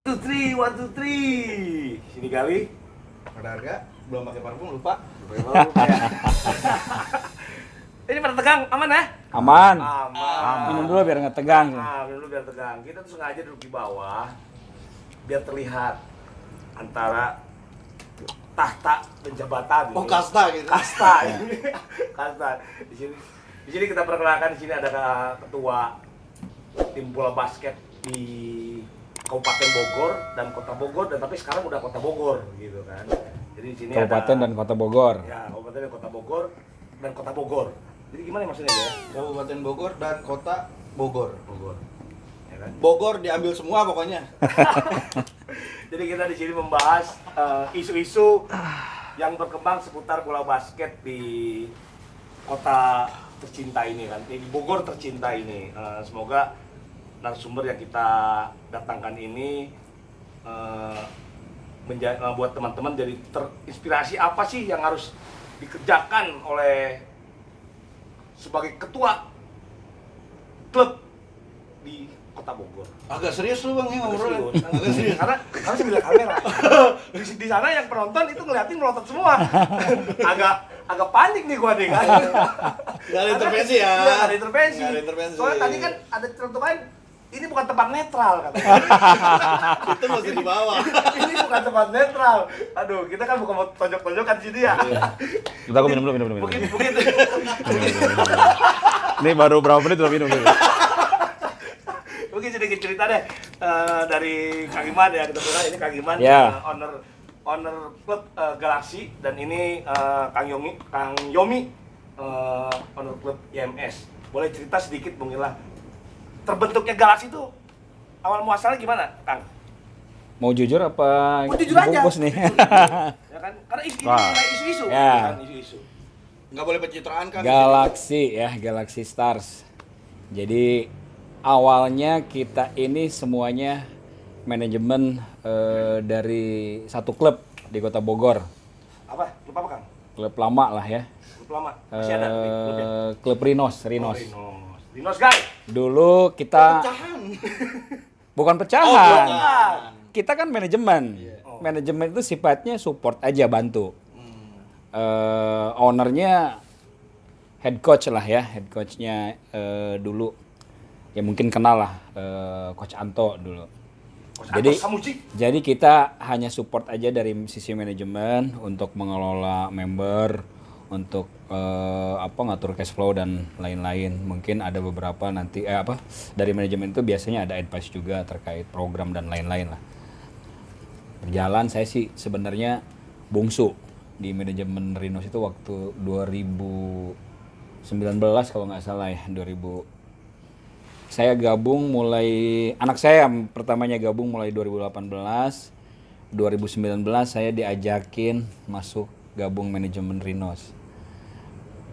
One, two, three. Sini kali. Ada harga, belum pakai parfum lupa. Ini pada tegang, aman ya? Aman. Aman. Minum dulu biar nggak tegang. Minum dulu biar tegang. Kita tuh sengaja duduk di bawah biar terlihat antara tahta dan jabatan. Oh, kasta gitu. Kasta ini. Kasta. Di sini kita perkenalkan, di sini ada ketua tim bola basket di Kabupaten Bogor dan Kota Bogor, dan tapi sekarang udah Kota Bogor gitu kan. Jadi di sini Kabupaten dan Kota Bogor. Ya, Kabupaten dan Kota Bogor dan Kota Bogor. Jadi gimana maksudnya ya? Kabupaten Bogor dan Kota Bogor. Bogor. Ya kan? Bogor diambil semua pokoknya. Jadi kita di sini membahas isu-isu yang berkembang seputar bola basket di kota tercinta ini kan, di Bogor tercinta ini. Semoga narasumber yang kita datangkan ini buat teman-teman jadi terinspirasi apa sih yang harus dikerjakan oleh sebagai ketua klub di Kota Bogor. Agak serius lu Bang ya ngobrolnya. Agak serius. Karena sambil kamera. Di sana yang penonton itu ngeliatin melotot semua. agak panik nih gua nih kan. Gak ada intervensi ya. Iya, ada intervensi. Gak ada intervensi. Soalnya tadi kan ada teman-teman, ini bukan tempat netral katanya. Itu masih di bawah. Ini bukan tempat netral. Aduh, kita kan bukan mau tonjok-tonjokan sini ya. Kita aku minum dulu. Begitu. Ini baru berapa menit udah minum dulu. Mungkin sedikit cerita deh dari Kang Iman ya, kita bilang ini Kang Iman, Ya. owner klub Galaxy, dan ini Kang Yomi, owner klub IMS. Boleh cerita sedikit Bung Ila, terbentuknya Galaxy itu awal muasalnya gimana, Kang? Mau jujur apa? Mau jujur aja. Bungkus nih. Ya kan? Karena Wah. isu-isu, Ya. kan, isu-isu. Nggak boleh pencitraan kan. Galaxy ya, Galaxy Stars. Jadi awalnya kita ini semuanya manajemen dari satu klub di Kota Bogor. Apa? Lupa apa, Kang? Klub lama lah ya. Klub lama. Masih ada klubnya? Klub Rinos. Rinos, guys. Dulu kita Pecahan. bukan Oh, pecahan. bukan. Kita kan manajemen. Oh. Manajemen itu sifatnya support aja, bantu. Ownernya head coach lah ya, head coachnya dulu ya mungkin kenal lah, Coach Anto dulu. Jadi kita hanya support aja dari sisi manajemen untuk mengelola member, untuk ngatur cash flow dan lain-lain. Mungkin ada beberapa nanti dari manajemen itu biasanya ada advice juga terkait program dan lain-lain lah. Berjalan saya sih sebenarnya bungsu di manajemen Rinos itu waktu 2019 kalau nggak salah ya, 2000. Saya gabung anak saya pertamanya gabung mulai 2018. 2019 saya diajakin masuk gabung manajemen Rinos.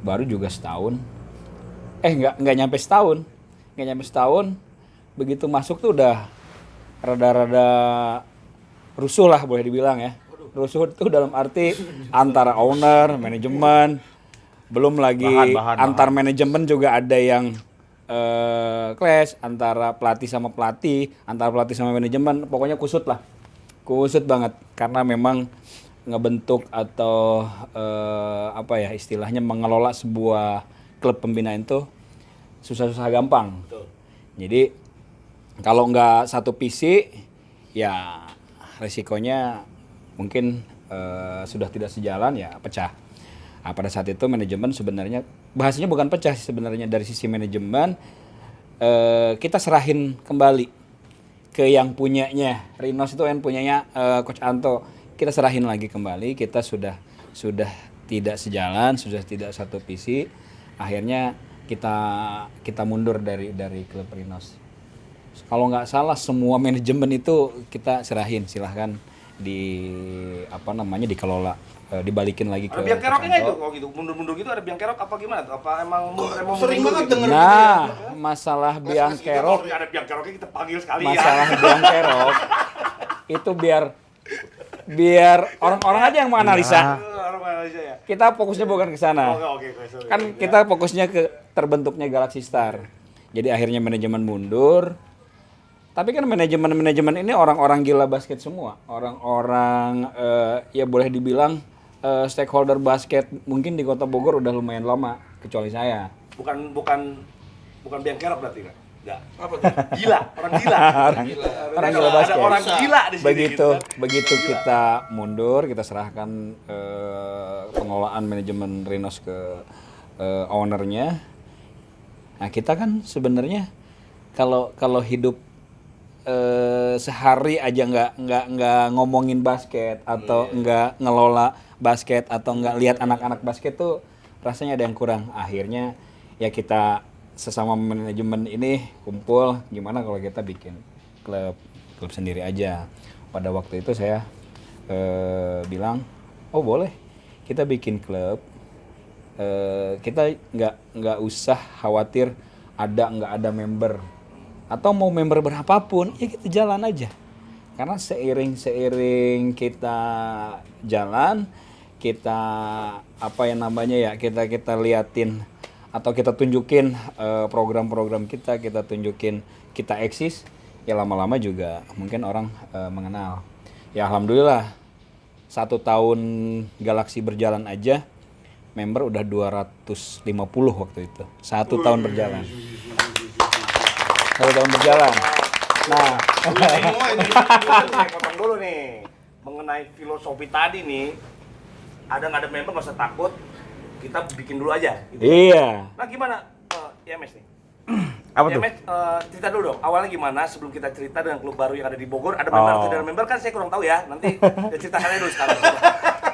Baru juga setahun. Nggak nyampe setahun. Begitu masuk tuh udah rada-rada rusuh lah boleh dibilang ya. Rusuh itu dalam arti antara owner, manajemen, belum lagi antar manajemen juga ada yang clash antara pelatih sama pelatih, antara pelatih sama manajemen, pokoknya kusut lah. Kusut banget karena memang ngebentuk atau istilahnya mengelola sebuah klub pembinaan itu susah-susah gampang. Betul. Jadi kalau nggak satu visi ya resikonya mungkin sudah tidak sejalan ya pecah. Nah, pada saat itu manajemen sebenarnya bahasanya bukan pecah sih sebenarnya, dari sisi manajemen kita serahin kembali ke yang punyanya Rinos, itu yang punyanya Coach Anto. Kita serahin lagi kembali, kita sudah tidak sejalan, sudah tidak satu visi. Akhirnya kita mundur dari klub Rinos. Kalau nggak salah semua manajemen itu kita serahin, silahkan dikelola, dibalikin lagi ke Ada biang keroknya nggak itu? Kalau gitu mundur-mundur gitu ada biang kerok apa gimana? Apa emang Sering banget gitu? denger. Masalah biang kerok, Ada biang keroknya kita panggil sekali masalah ya. biang kerok itu biar orang-orang aja yang menganalisa. Ya. Kita fokusnya bukan ke sana. Oke, sorry. Kan kita fokusnya ke terbentuknya Galaxy Star. Jadi akhirnya manajemen mundur. Tapi kan manajemen ini orang-orang gila basket semua. Orang-orang ya boleh dibilang stakeholder basket mungkin di Kota Bogor udah lumayan lama, kecuali saya. Bukan biangkerok berarti kan? Enggak. Apa tuh? Gila, orang gila. Orang gila basket. Ada orang gila di sini. Begitu kita mundur, kita serahkan pengelolaan manajemen Rhinos ke ownernya. Nah, kita kan sebenarnya kalau hidup sehari aja nggak ngomongin basket atau nggak ngelola basket atau nggak lihat anak-anak basket tuh rasanya ada yang kurang. Akhirnya ya kita sesama manajemen ini kumpul, gimana kalau kita bikin klub sendiri aja. Pada waktu itu saya bilang, oh boleh kita bikin klub, kita nggak usah khawatir nggak ada member atau mau member berapapun, ya kita jalan aja. Karena seiring kita jalan, kita kita liatin atau kita tunjukin program-program kita tunjukin kita eksis, ya lama-lama juga mungkin orang mengenal. Ya alhamdulillah 1 tahun Galaxy berjalan aja, member udah 250 waktu itu. 1 tahun berjalan. 1 tahun berjalan. Nah, saya potong dulu nih. Mengenai filosofi tadi nih, nggak ada member nggak usah takut, kita bikin dulu aja. Gitu. Iya. Nah gimana IMS nih? Apa tuh? IMS, cerita dulu dong, awalnya gimana sebelum kita cerita dengan klub baru yang ada di Bogor, ada member atau tidak ada member kan saya kurang tahu ya, nanti ya ceritakan aja dulu sekarang.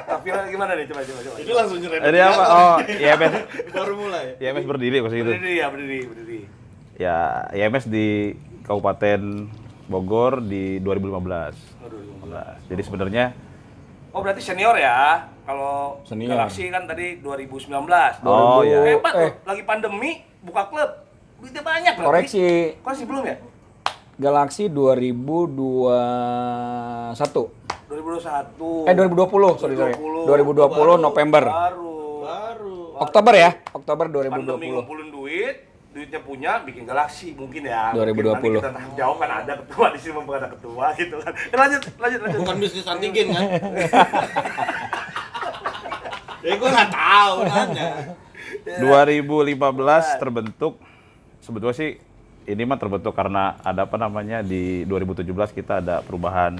Tapi gimana nih, coba. Itu langsung nyerempet. Jadi apa? Oh, IMS. Baru mulai. IMS berdiri pas itu. Berdiri. Ya, IMS di Kabupaten Bogor di 2015. Jadi sebenarnya berarti senior ya. Kalau Senior. Galaxy kan tadi 2019. Oh, iya. Hebat loh, lagi pandemi buka klub. Duitnya banyak berarti. Koreksi belum ya? Galaxy 2021. 2021. 2020, sorry. 2020 November. Baru. Oktober ya? Oktober Pandemi 2020. ngumpulin duitnya punya, bikin Galaxy mungkin ya. 2020. Nanti kita tanggung jawab kan ada ketua di sini, mumpung ada ketua gitu kan. Lanjut. Bukan bisnis antigen kan? Ya gue nggak tahu nanya. 2015 terbentuk. Sebetulnya sih ini mah terbentuk karena ada di 2017 kita ada perubahan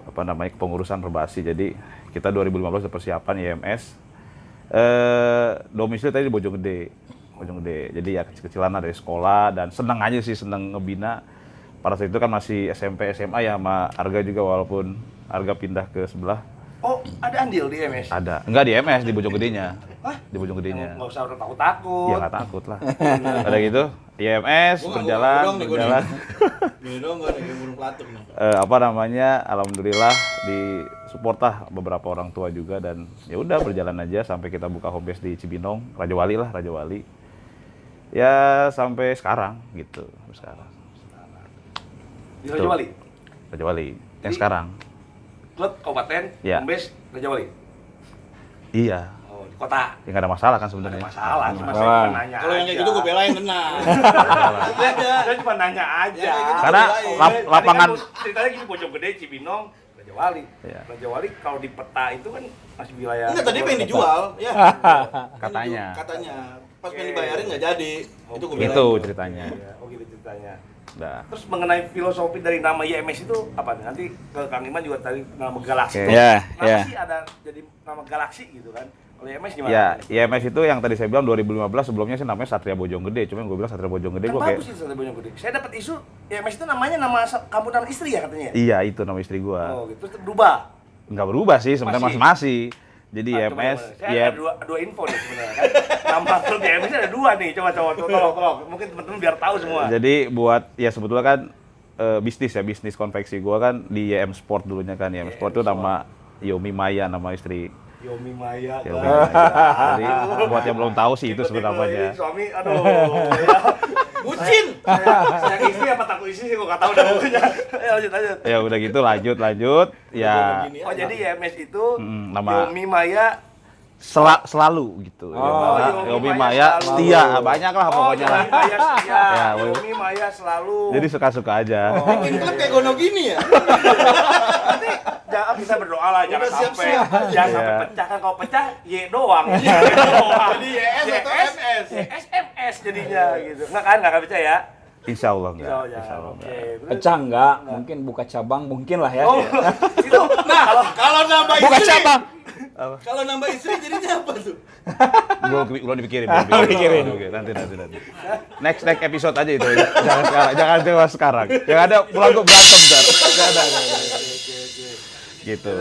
kepengurusan Perbasi. Jadi kita 2015 ada persiapan IMS. Domisili tadi di Bojonggede. Jadi ya kecil-kecilan dari sekolah dan senang ngebina. Pada saat itu kan masih SMP SMA ya, sama Arga juga, walaupun Arga pindah ke sebelah. Oh, ada andil di IMS? Ada. Enggak di MS, di Bojonggedenya. Hah? Di Bojonggedenya. Nggak usah takut-takut. Ya nggak takut lah. Ada gitu. IMS berjalan. Gini dong, gue ada burung pelatuk nih. Alhamdulillah disupport lah beberapa orang tua juga, dan ya udah berjalan aja sampai kita buka home base di Cibinong, Raja Wali. Ya sampai sekarang gitu, Di Raja Wali? Raja Wali. Yang Jadi, sekarang. Klub kabupaten, Ya. home base Raja Wali? Iya. Oh, di kota? Ya nggak ada masalah kan Nggak sebenarnya. ada masalah, cuma saya Masalah. cuma nanya Kalau yang kayak aja. gitu gue belain tenang. Saya cuma nanya aja. Ya, kayak gitu. Karena Tadi lapangan kan ceritanya gini, Bojonggede, Cibinong, Raja Wali. Iya. Raja Wali kalau di peta itu kan masih wilayah. Enggak, tadi pengen dijual, ya. Katanya. Katanya. Pas pengen dibayarin nggak jadi. Itu gue belain. Itu ceritanya. Iya, oh gitu ceritanya. Nah. Terus mengenai filosofi dari nama IMS itu apa nih? Nanti ke Kang Iman juga tadi nama Galaxy. Oke. itu. Ya, Kenapa ya. sih ada jadi nama Galaxy gitu kan? Kalau IMS gimana? Ya, IMS itu yang tadi saya bilang 2015, sebelumnya sih namanya Satria Bojonggede. Cuma gue bilang Satria Bojonggede Kan gue kayak bagus itu Satria Bojonggede. Saya dapat isu IMS itu namanya nama kampung nama istri ya katanya. iya itu nama istri gue. Oh gitu. Terus berubah. Nggak berubah sih sebenarnya, masih. Jadi Ah, coba, IMS, coba. Saya ada dua info nih sebenarnya kan. Nama klub IMS ada dua nih. Coba tolong. Mungkin teman-teman biar tahu semua. jadi buat ya sebetulnya kan bisnis konveksi gue kan di YM Sport dulunya kan. YM Sport itu nama Yomi Maya, nama istri. Yomi Maya. Yomi kan. Maya. Jadi buat yang belum tahu sih itu Ikut-ikut sebenarnya. ini Suami, aduh. Ya. Bucin. Saya istri apa takut istri sih, gue nggak tahu dah pokoknya. Lanjut. Ya udah gitu lanjut. Ya Oh jadi YMS itu nama Yomi Maya selalu gitu. Oh, Yomi Maya selalu. setia, banyak lah pokoknya lah. Yomi Maya setia. Ya, Yomi Maya selalu. Jadi suka-suka aja. Bikin klub kayak Gono gini ya. Nanti jangan kita berdoa lah jangan Udah sampai siap-siap. sampai Iya. pecah kan kalau pecah Y doang. Jadi YS atau MS? SMS jadinya gitu. Enggak akan pecah ya? Insya Allah enggak. Insya Allah. Insya Allah Oke. enggak. Terus- Pecah enggak? Mungkin buka cabang mungkin lah ya. Oh, itu Kalau nambah Buka istri, cabang. kalau nambah istri jadinya apa tuh? Belum dipikirin. Nanti. Next episode aja itu. Jangan sekarang. Yang ada pulang gue berantem ntar. Nggak ada. Gitu.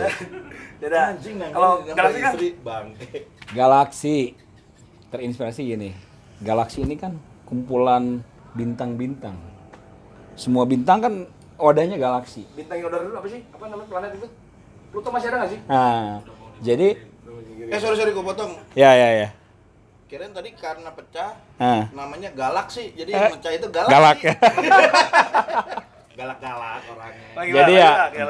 beda. Kalau Galaxy kan Bang. Galaxy terinspirasi gini. Galaxy ini kan kumpulan bintang-bintang. Semua bintang kan wadahnya galaksi. bintang yang udah dulu apa sih? Apa namanya planet itu? Pluto masih ada nggak sih? Nah, jadi Sorry gue potong. ya. Kirain tadi karena pecah Nah, namanya galaksi. Jadi yang pecah itu galaksi. galak ya. Galak-galak orangnya. Jadi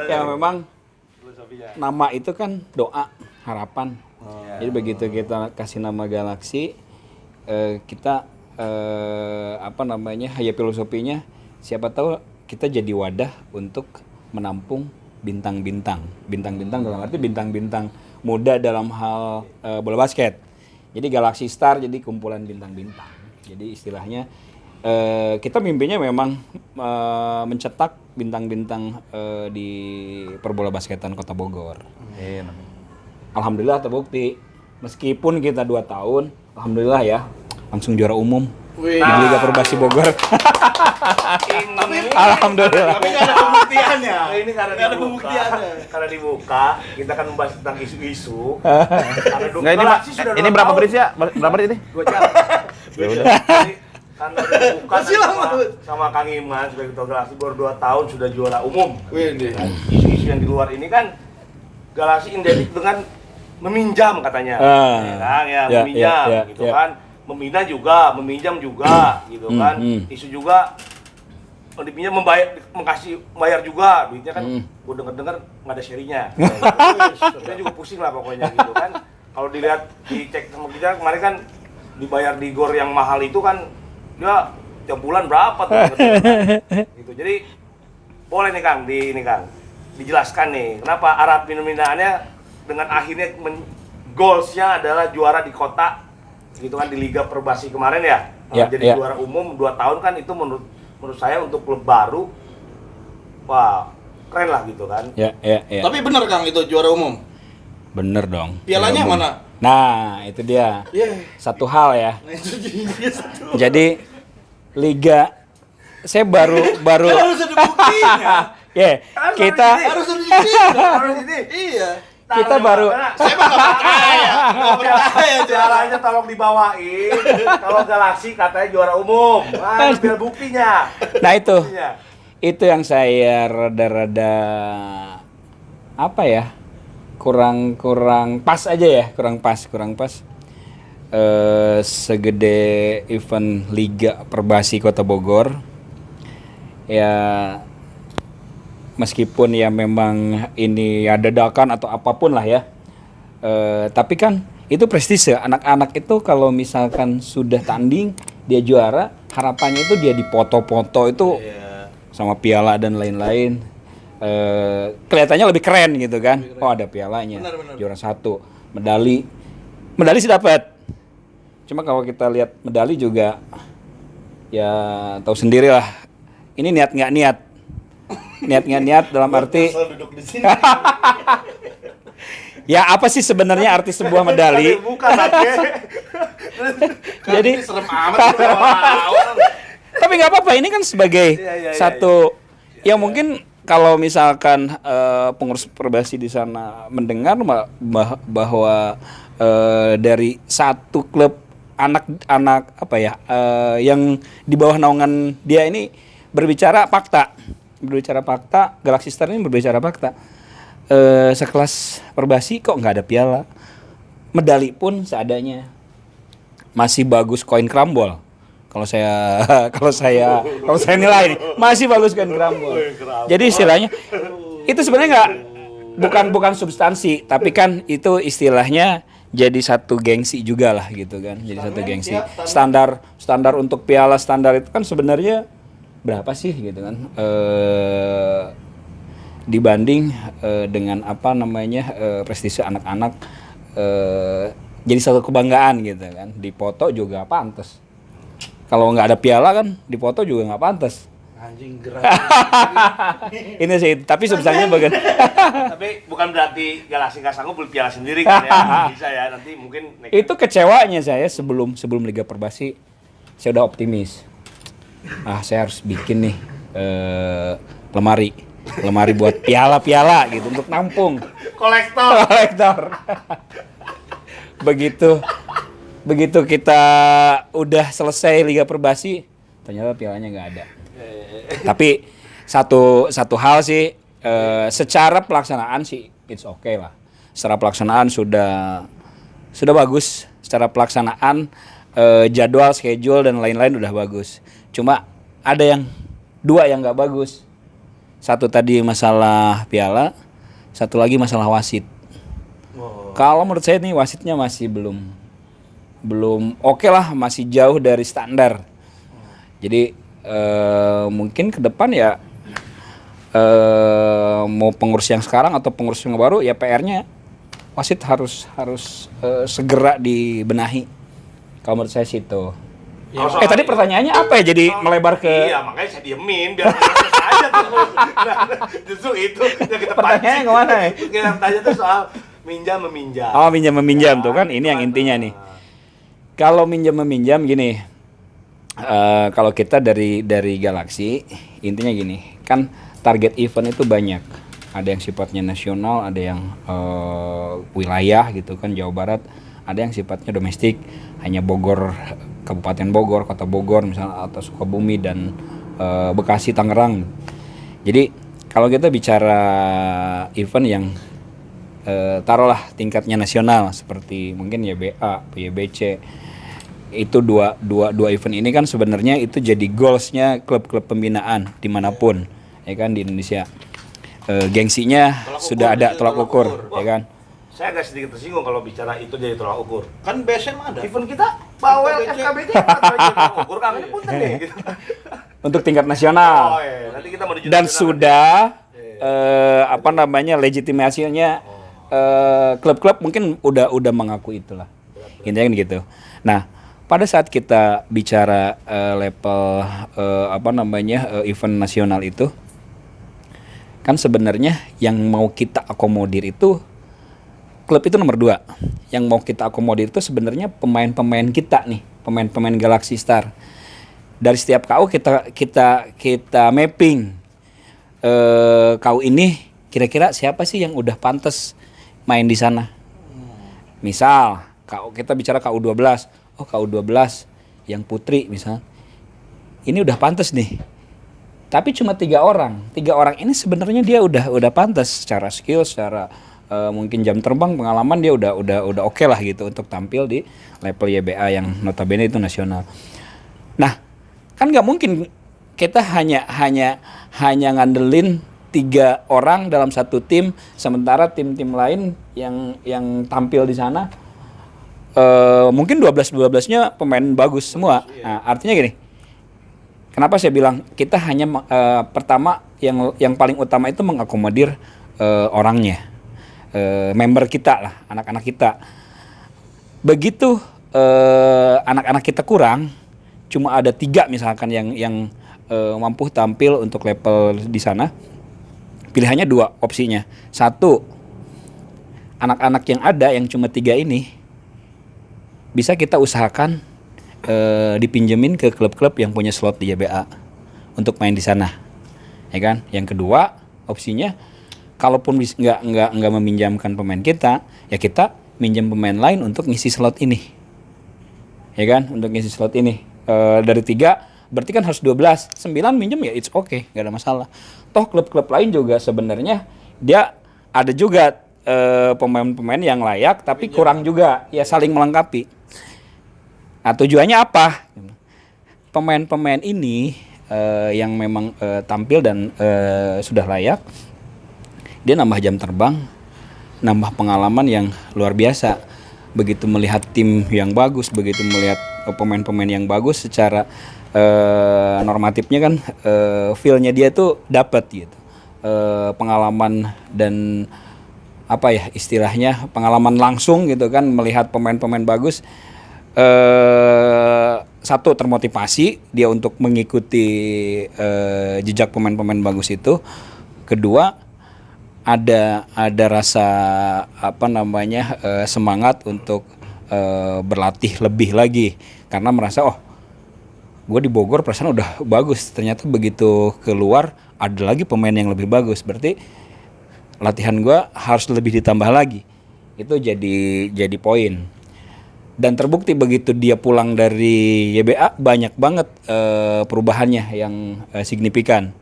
ya memang filosofinya. nama itu kan doa, harapan. Jadi begitu kita kasih nama galaksi, kita apa namanya, ya filosofinya siapa tahu kita jadi wadah untuk menampung bintang-bintang. Bintang-bintang dalam arti bintang-bintang muda dalam hal bola basket. Jadi Galaxy Star jadi kumpulan bintang-bintang. Jadi istilahnya kita mimpinya memang mencetak bintang-bintang di perbola basketan Kota Bogor. Alhamdulillah terbukti. Meskipun kita 2 tahun, alhamdulillah ya, langsung juara umum Wih. di Liga Perbasi Bogor. Alhamdulillah. Tapi nggak ada pembuktiannya. Nah, ini karena Nggak ada dibuka, pembuktiannya. karena dibuka, kita kan membahas tentang isu-isu. Karena Enggak ini Galaxy sudah ini 2 berapa tahun. menit ya? Berapa menit ini? 2 jam. Ya udah. Jadi, karena dibuka Masih lama, sama Kang Iman sebagai ketua Galaxy baru 2 tahun sudah juara umum. Wih, deh. Isu-isu yang di luar ini kan Galaxy identik dengan meminjam katanya. Ya kan, ya, meminjam gitu kan. Meminjam juga, meminjam juga gitu kan. Isu juga dipinjam bayar juga duitnya kan. Gue denger nggak ada serinya. Kita juga pusing lah pokoknya gitu kan. Kalau dilihat dicek sama kita kemarin kan dibayar di GOR yang mahal itu kan dia tiap bulan berapa tuh gitu. Jadi boleh nih Kang dijelaskan nih kenapa Arab pembinaannya dengan akhirnya goalsnya adalah juara di kota gitu kan di Liga Perbasi kemarin ya. Jadi juara umum 2 tahun kan itu menurut saya untuk klub baru wah keren lah gitu kan. Ya. Tapi bener Kang itu juara umum. Bener dong. Pialanya Juara umum. mana? Nah, itu dia. Iya. Satu hal ya. Nah, itu dia satu. Jadi Liga saya baru Kan harus ada buktinya. kita Harus ada buktinya. Harus ini. Iya. kita baru Saya mah nggak percaya. Nggak percaya Caranya tolong dibawain. Kalau Galaxy katanya juara umum. Nah, biar buktinya. nah itu Buktinya. yang saya rada-rada apa ya, kurang pas aja ya, kurang pas segede event Liga Perbasi Kota Bogor ya, meskipun ya memang ini ya dadakan atau apapun lah ya, tapi kan itu prestise. Anak-anak itu kalau misalkan sudah tanding dia juara, harapannya itu dia dipoto-foto itu sama piala dan lain-lain. Kelihatannya lebih keren gitu kan. Oh ada pialanya, Benar. juara 1, medali sih dapat. Cuma kalau kita lihat medali juga ya tahu sendiri lah. Ini niat nggak niat dalam arti duduk di sini. ya apa sih sebenarnya arti sebuah medali? Bukan lagi. Jadi serem amat sih awal-awal. tapi nggak apa-apa, ini kan sebagai satu yang mungkin kalau misalkan pengurus Perbasi di sana mendengar bahwa dari satu klub anak-anak apa ya yang di bawah naungan dia ini berbicara fakta, Galaxy Star ini berbicara fakta. Sekelas Perbasi kok nggak ada piala, medali pun seadanya, masih bagus koin krambol. Kalau saya nilai masih bagus koin krambol. Jadi istilahnya itu sebenarnya bukan substansi, tapi kan itu istilahnya jadi satu gengsi juga lah gitu kan. Jadi satu gengsi. ya, Standar untuk piala standar itu kan sebenarnya berapa sih gitu kan? Dibanding dengan apa namanya prestise anak-anak, jadi satu kebanggaan gitu kan. Dipoto juga pantas. Kalau nggak ada piala kan dipoto juga nggak pantas. Anjing gerak. Ini sih, tapi sebesarnya bagian. Tapi bukan berarti Galaxy nggak sanggup beli piala sendiri kan ya. Bisa ya, nanti mungkin Itu kecewanya saya sebelum Liga Perbasi, saya udah optimis. Saya harus bikin nih lemari buat piala-piala gitu untuk nampung kolektor. Begitu kita udah selesai Liga Perbasi, ternyata pialanya nggak ada. Tapi satu hal sih, secara pelaksanaan sih it's okay lah. Secara pelaksanaan sudah bagus. Secara pelaksanaan jadwal, schedule dan lain-lain udah bagus. Cuma ada dua yang nggak bagus. Satu tadi masalah piala, satu lagi masalah wasit. Kalau menurut saya nih wasitnya masih belum oke lah, masih jauh dari standar. Jadi mungkin ke depan ya mau pengurus yang sekarang atau pengurus yang baru ya PR-nya wasit harus segera dibenahi. Kalau menurut saya sih itu. Tadi pertanyaannya apa ya? Jadi melebar ke. Iya, makanya saya diemin biar selesai aja tuh. Nah, justru itu yang kita Pertanyaannya kemana ya? Kita tanya tuh soal minjam meminjam. Oh, minjam meminjam tuh kan, ini yang intinya nih. Kalau minjam meminjam gini, kalau kita dari Galaxy intinya gini, kan target event itu banyak. Ada yang sifatnya nasional, ada yang wilayah gitu kan, Jawa Barat. Ada yang sifatnya domestik, hanya Bogor, Kabupaten Bogor, Kota Bogor misalnya, atau Sukabumi dan Bekasi, Tangerang. Jadi kalau kita bicara event yang taruhlah tingkatnya nasional seperti mungkin YBA, YBC, itu dua event ini kan sebenarnya itu jadi goalsnya klub-klub pembinaan dimanapun, ya kan, di Indonesia. Gengsinya sudah ada tolak ukur, ya kan. Saya agak sedikit tersinggung kalau bicara itu jadi tolak ukur. Kan BSM ada. Event kita Bawel FKBD tolak ukur, kami ini punten deh gitu. Untuk tingkat nasional. Oh iya, nanti kita menuju Dan nasional. sudah legitimasinya klub-klub mungkin udah mengaku itulah. Intinya kan gitu. Nah, pada saat kita bicara level event nasional itu kan sebenarnya yang mau kita akomodir itu klub itu nomor 2. Yang mau kita akomodir itu sebenarnya pemain-pemain kita nih, pemain-pemain Galaxy Star. Dari setiap KU kita mapping KU ini kira-kira siapa sih yang udah pantas main di sana. Misal kita bicara KU 12. Oh, KU 12 yang putri misal. Ini udah pantas nih. Tapi cuma 3 orang. 3 orang ini sebenarnya dia udah pantas secara skill, secara mungkin jam terbang, pengalaman dia udah oke lah gitu untuk tampil di level YBA yang notabene itu nasional. Nah, kan nggak mungkin kita hanya ngandelin 3 orang dalam satu tim, sementara tim-tim lain yang tampil di sana mungkin 12-12-nya pemain bagus semua. Nah, artinya gini. Kenapa saya bilang kita hanya pertama yang paling utama itu mengakomodir orangnya. Member kita lah, anak-anak kita. Begitu anak-anak kita kurang, cuma ada 3 misalkan yang mampu tampil untuk level di sana. Pilihannya 2 opsinya. 1, anak-anak yang ada yang cuma 3 ini bisa kita usahakan dipinjemin ke klub-klub yang punya slot di YBA untuk main di sana, ya kan? Yang kedua opsinya, kalaupun nggak meminjamkan pemain kita, ya kita minjem pemain lain untuk ngisi slot ini, ya kan? Untuk ngisi slot ini dari 3 berarti kan harus 12, 9 minjem ya it's okay, nggak ada masalah. Toh klub-klub lain juga sebenarnya dia ada juga pemain-pemain yang layak tapi kurang juga, ya saling melengkapi. Nah, tujuannya apa? Pemain-pemain ini yang memang tampil dan sudah layak, dia nambah jam terbang, nambah pengalaman yang luar biasa. begitu melihat tim yang bagus, begitu melihat pemain-pemain yang bagus secara normatifnya kan feel-nya dia tuh dapat gitu. Pengalaman dan apa ya istilahnya pengalaman langsung gitu kan melihat pemain-pemain bagus. Satu termotivasi dia untuk mengikuti jejak pemain-pemain bagus itu. Kedua ada rasa apa namanya semangat untuk berlatih lebih lagi karena merasa gue di Bogor perasaan udah bagus, ternyata begitu keluar ada lagi pemain yang lebih bagus, berarti latihan gue harus lebih ditambah lagi. Itu jadi poin. Dan terbukti begitu dia pulang dari YBA banyak banget perubahannya yang signifikan.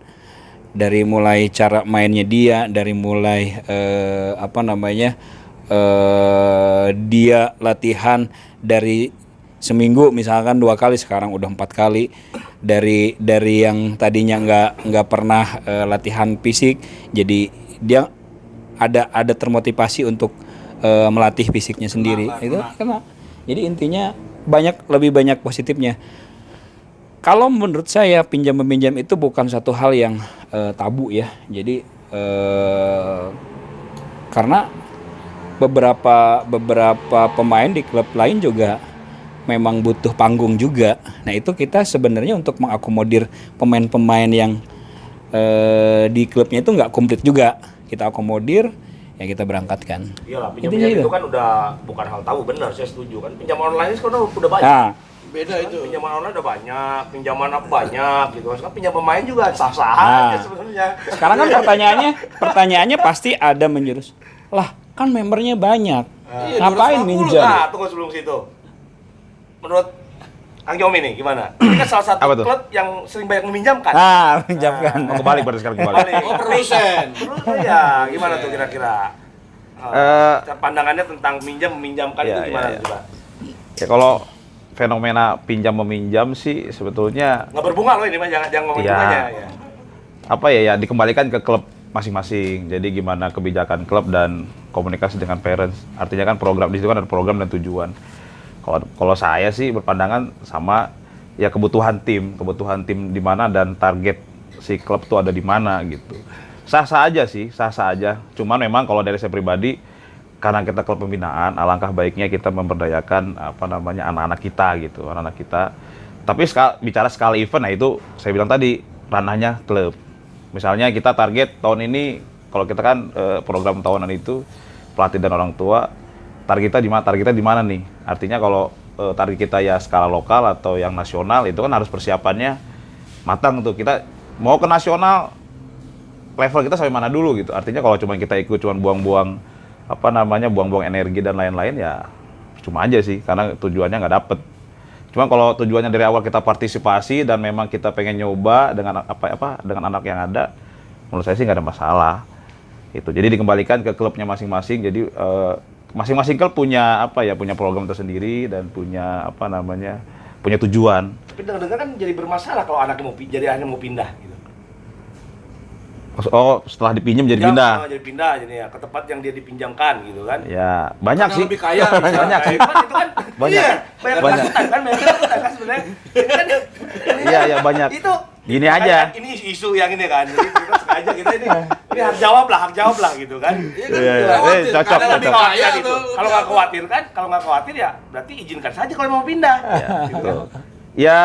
Dari mulai cara mainnya dia, dari mulai dia latihan dari seminggu misalkan 2 kali sekarang udah 4 kali. Dari yang tadinya nggak pernah latihan fisik, jadi dia ada termotivasi untuk melatih fisiknya sendiri. Itu karena jadi intinya lebih banyak positifnya. Kalau menurut saya pinjam meminjam itu bukan satu hal yang tabu ya. Jadi karena beberapa pemain di klub lain juga memang butuh panggung juga. Nah itu kita sebenarnya untuk mengakomodir pemain-pemain yang di klubnya itu nggak komplit juga. Kita akomodir, ya kita berangkatkan. Iyalah, pinjam itu kan udah bukan hal tabu, benar, saya setuju kan. Pinjaman online sekarang udah banyak. Nah, Beda itu. Pinjaman online udah banyak, pinjaman apa banyak gitu. Sekarang pinjam pemain juga sah-sah aja sebenarnya. sekarang kan pertanyaannya pasti ada menjurus. Lah, kan membernya banyak. Ngapain 250. minjam? Nah, tunggu sebelum situ. Menurut Kang Jomi nih gimana? Ini kan salah satu Apa tuh? klub yang sering banyak meminjamkan. Minjamkan. Kebalik berarti sekarang kebalik. Oh, produsen. Terus ya gimana tuh kira-kira? Pandangannya tentang meminjamkan Iya, itu gimana iya, iya. coba? Ya kalau fenomena pinjam meminjam sih sebetulnya Nggak berbunga loh ini mah, jangan ngomong Iya. bunganya ya. apa ya dikembalikan ke klub masing-masing. Jadi gimana kebijakan klub dan komunikasi dengan parents. Artinya kan program di situ kan ada program dan tujuan. Kalau saya sih berpandangan sama ya kebutuhan tim di mana dan target si klub tuh ada di mana gitu. Sah-sah aja sih, sah-sah aja. Cuman memang kalau dari saya pribadi karena kita klub pembinaan, alangkah baiknya kita memberdayakan anak-anak kita gitu, anak-anak kita. Tapi bicara skala event, nah itu saya bilang tadi ranahnya klub. Misalnya kita target tahun ini, kalau kita kan program tahunan itu pelatih dan orang tua, target kita di mana nih? Artinya kalau target kita ya skala lokal atau yang nasional itu kan harus persiapannya matang tuh. Kita mau ke nasional, level kita sampai mana dulu gitu. Artinya kalau cuma kita ikut cuma buang-buang energi dan lain-lain ya cuma aja sih karena tujuannya nggak dapet. Cuma kalau tujuannya dari awal kita partisipasi dan memang kita pengen nyoba dengan dengan anak yang ada, menurut saya sih nggak ada masalah. Itu jadi dikembalikan ke klubnya masing-masing. Jadi masing-masing klub punya punya program tersendiri dan punya punya tujuan. Tapi dengar-dengar kan jadi bermasalah kalau anaknya mau pindah gitu. Oh, setelah dipinjam jadi pindah. Jadi pindah jadi ya ke tempat yang dia dipinjamkan gitu kan. Ya, banyak Karena sih. lebih kaya, Banyak sih. Itu kan Banyak. iya, banyak ketakutan kan, banyak ketakutan kan sebenarnya. Ini kan Iya, banyak. Itu Gini makanya aja. Ini isu yang ini kan. Jadi kita sengaja kita ini hak jawab lah gitu kan. Iya, cocok, Karena lebih cocok. kaya Gitu. tuh. Kalau nggak khawatir ya berarti izinkan saja kalau mau pindah. Gitu. Ya,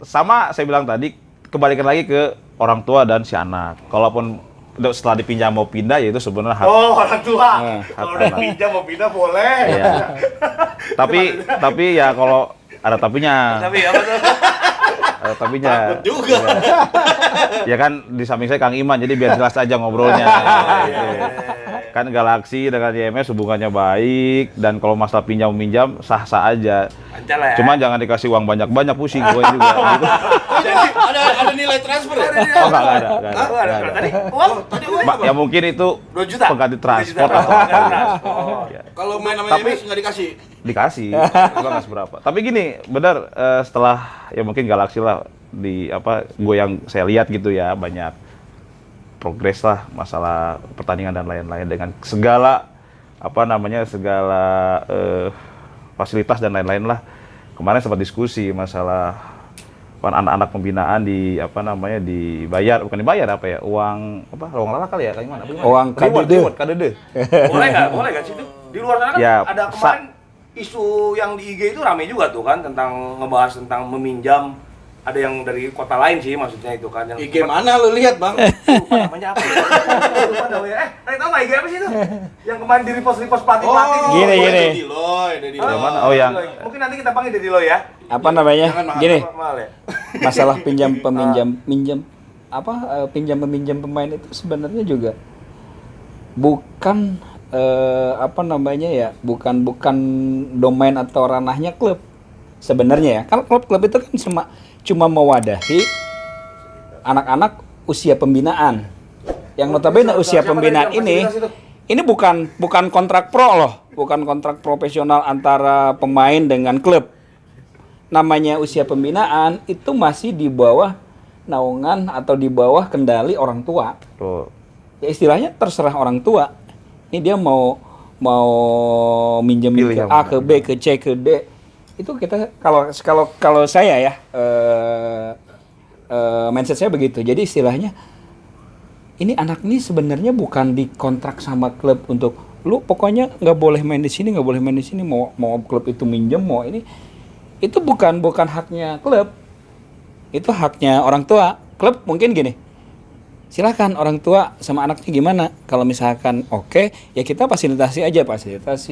sama saya bilang tadi, kembalikan lagi ke orang tua dan si anak. Kalaupun setelah dipinjam mau pindah ya itu sebenarnya hak. Oh, orang tua. Hak Kalau udah anak. pinjam mau pindah boleh. Iya. Tapi ya kalau ada tapinya. Tapi apa tuh? Ada tapinya. Takut juga. Ya kan di samping saya Kang Iman, jadi biar jelas aja ngobrolnya. Gitu. Kan Galaxy dengan YMS hubungannya baik dan kalau masalah pinjam-minjam sah-sah aja. Lancar lah ya. Cuma jangan dikasih uang banyak-banyak pusing gue juga. Gitu. Ada nilai transfer ya? Oh, enggak ada. Tadi uang Ya mungkin itu 2 juta. pengganti 2 transport juta. atau Pengganti transport. Ya. Kalau main sama Tapi- MS nggak dikasih. Dikasih, juga nggak seberapa. Tapi gini, benar setelah ya mungkin Galaxy lah gue yang saya lihat gitu ya banyak progres lah masalah pertandingan dan lain-lain dengan segala segala fasilitas dan lain-lain lah. Kemarin sempat diskusi masalah anak-anak pembinaan dibayar, bukan dibayar apa ya, uang lala kali ya, kayak gimana? Uang reward, KDD. Boleh nggak sih itu? Di luar sana kan Ya, ada kemarin isu yang di IG itu rame juga tuh kan, tentang ngebahas tentang meminjam. Ada yang dari kota lain sih maksudnya itu kan. Yang IG mana lu lihat, Bang? lupa namanya apa? Lupa namanya. Tau nggak IG apa sih itu? Yang kemarin di repost pelatih-pelatih. Gini. Dedi Loy. Yang mana? Oh, yang Mungkin nanti kita panggil Dedi Loy ya. Apa namanya? Jangan mahal. Gini, Mahal ya. masalah pinjam meminjam pemain itu sebenarnya juga bukan bukan domain atau ranahnya klub sebenarnya ya. Kalau klub itu kan cuma mewadahi anak-anak usia pembinaan. Yang notabene usia pembinaan ini bukan kontrak pro loh, bukan kontrak profesional antara pemain dengan klub. Namanya usia pembinaan itu masih di bawah naungan atau di bawah kendali orang tua. tuh. Ya istilahnya terserah orang tua. Ini dia mau minjem Pilih ke yang A mana. ke B ke C ke D. Itu kita kalau saya ya mindset saya begitu. Jadi istilahnya ini anak ini sebenarnya bukan dikontrak sama klub untuk lu pokoknya nggak boleh main di sini, nggak boleh main di sini, mau klub itu minjem mau ini. Itu bukan haknya klub. Itu haknya orang tua. Klub mungkin gini. Silakan orang tua sama anaknya gimana. Kalau misalkan oke, ya kita fasilitasi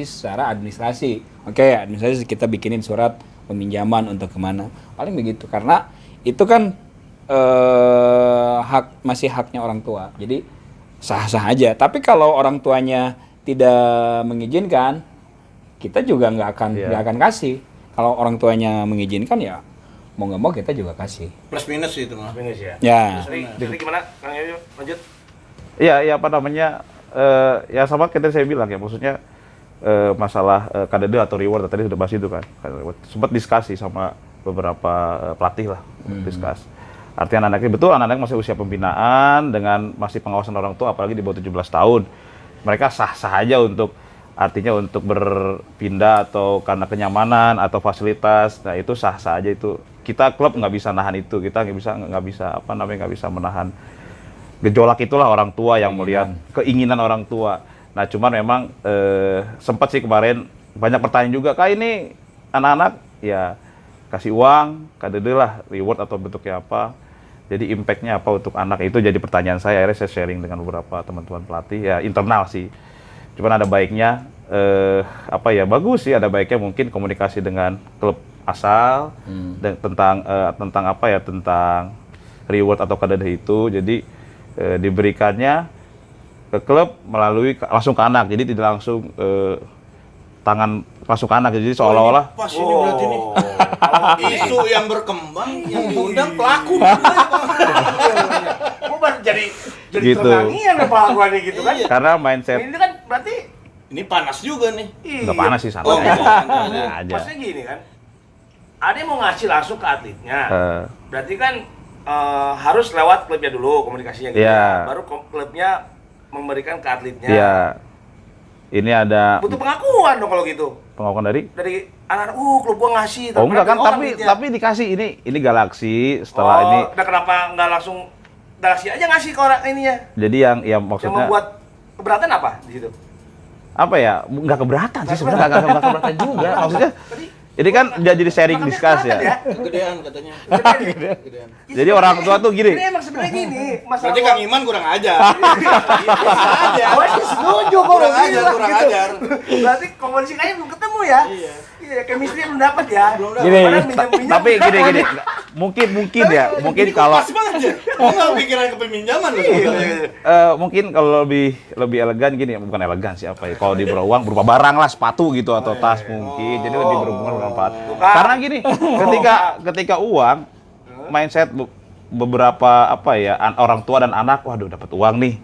secara administrasi. Oke, administrasi kita bikinin surat peminjaman untuk kemana. Paling begitu. Karena itu kan masih haknya orang tua. Jadi sah-sah aja. Tapi kalau orang tuanya tidak mengizinkan, kita juga nggak akan kasih. Kalau orang tuanya mengizinkan ya mau nggak mau kita juga kasih. Plus minus itu mah. Finish ya. Ya. Jadi gimana? Kang Yoyo lanjut. Iya, ya sama kita saya bilang ya, maksudnya masalah KDD atau reward tadi sudah bahas itu kan. Sempat diskusi sama beberapa pelatih lah, diskus. Artinya anak-anak masih usia pembinaan dengan masih pengawasan orang tua, apalagi di bawah 17 tahun. Mereka sah-sah aja untuk berpindah atau karena kenyamanan atau fasilitas. Nah, itu sah-sah aja itu. Kita klub nggak bisa nahan itu. Kita nggak bisa menahan gejolak itulah orang tua yang melihat keinginan orang tua. Nah, cuman memang sempat sih kemarin banyak pertanyaan juga, Kak, ini anak-anak ya kasih uang, KDD lah, reward atau bentuknya apa. Jadi impact-nya apa untuk anak, itu jadi pertanyaan saya. Akhirnya saya sharing dengan beberapa teman-teman pelatih, ya internal sih. Cuman ada baiknya, bagus sih, ada baiknya mungkin komunikasi dengan klub asal dan tentang reward atau KDD itu. Jadi diberikannya ke klub langsung ke anak, jadi tidak langsung tangan langsung ke anak, jadi seolah-olah Pas ini berarti nih. Isu yang berkembang yang diundang pelaku. Gua baru jadi Gitu. terngiang deh pala gua nih gitu kan. karena mindset Ini kan berarti Ini panas juga nih. nggak panas sih, santai Oh, aja. santai aja. Maksudnya gini kan. Ada yang mau ngasih langsung ke atletnya. Berarti kan harus lewat klubnya dulu komunikasinya gitu. Iya. Baru klubnya memberikan ke atletnya. Iya. Ini ada Butuh pengakuan dong kalau gitu. pengakuan dari Anak-anak, klub gua ngasih. Oh enggak kan, atletnya. tapi dikasih ini Galaxy setelah ini. Nah kenapa nggak langsung Galaxy aja ngasih ke orang ininya? Jadi yang Yang maksudnya membuat keberatan apa di situ? apa ya? Nggak keberatan sih sebenarnya, nggak keberatan juga. Maksudnya Tadi ini kan jadi sharing makanya discuss keberatan ya. Kegedean katanya. Kegedean. Jadi orang tua tuh gini. Ini emang sebenarnya gini, masalah Berarti Kang Iman kurang ajar. aja. Gua sih setuju kok Kurang begini ajar, lah, kurang gitu. ajar. Berarti komunikasinya belum ketemu ya? Iya. Iya, chemistry belum dapat ya. Belum dapat. Gini, Padahal minjem-minjem Tapi bisa gini, kok. mungkin kalau Pas banget ya. Gua nggak pikiran ke peminjaman loh. Iya. mungkin kalau lebih elegan gini, bukan elegan sih apa ya? Kalau diberi uang berupa barang lah, sepatu gitu atau tas mungkin. Jadi lebih berhubungan bermanfaat. Karena gini, ketika uang mindset beberapa orang tua dan anak, waduh dapat uang nih.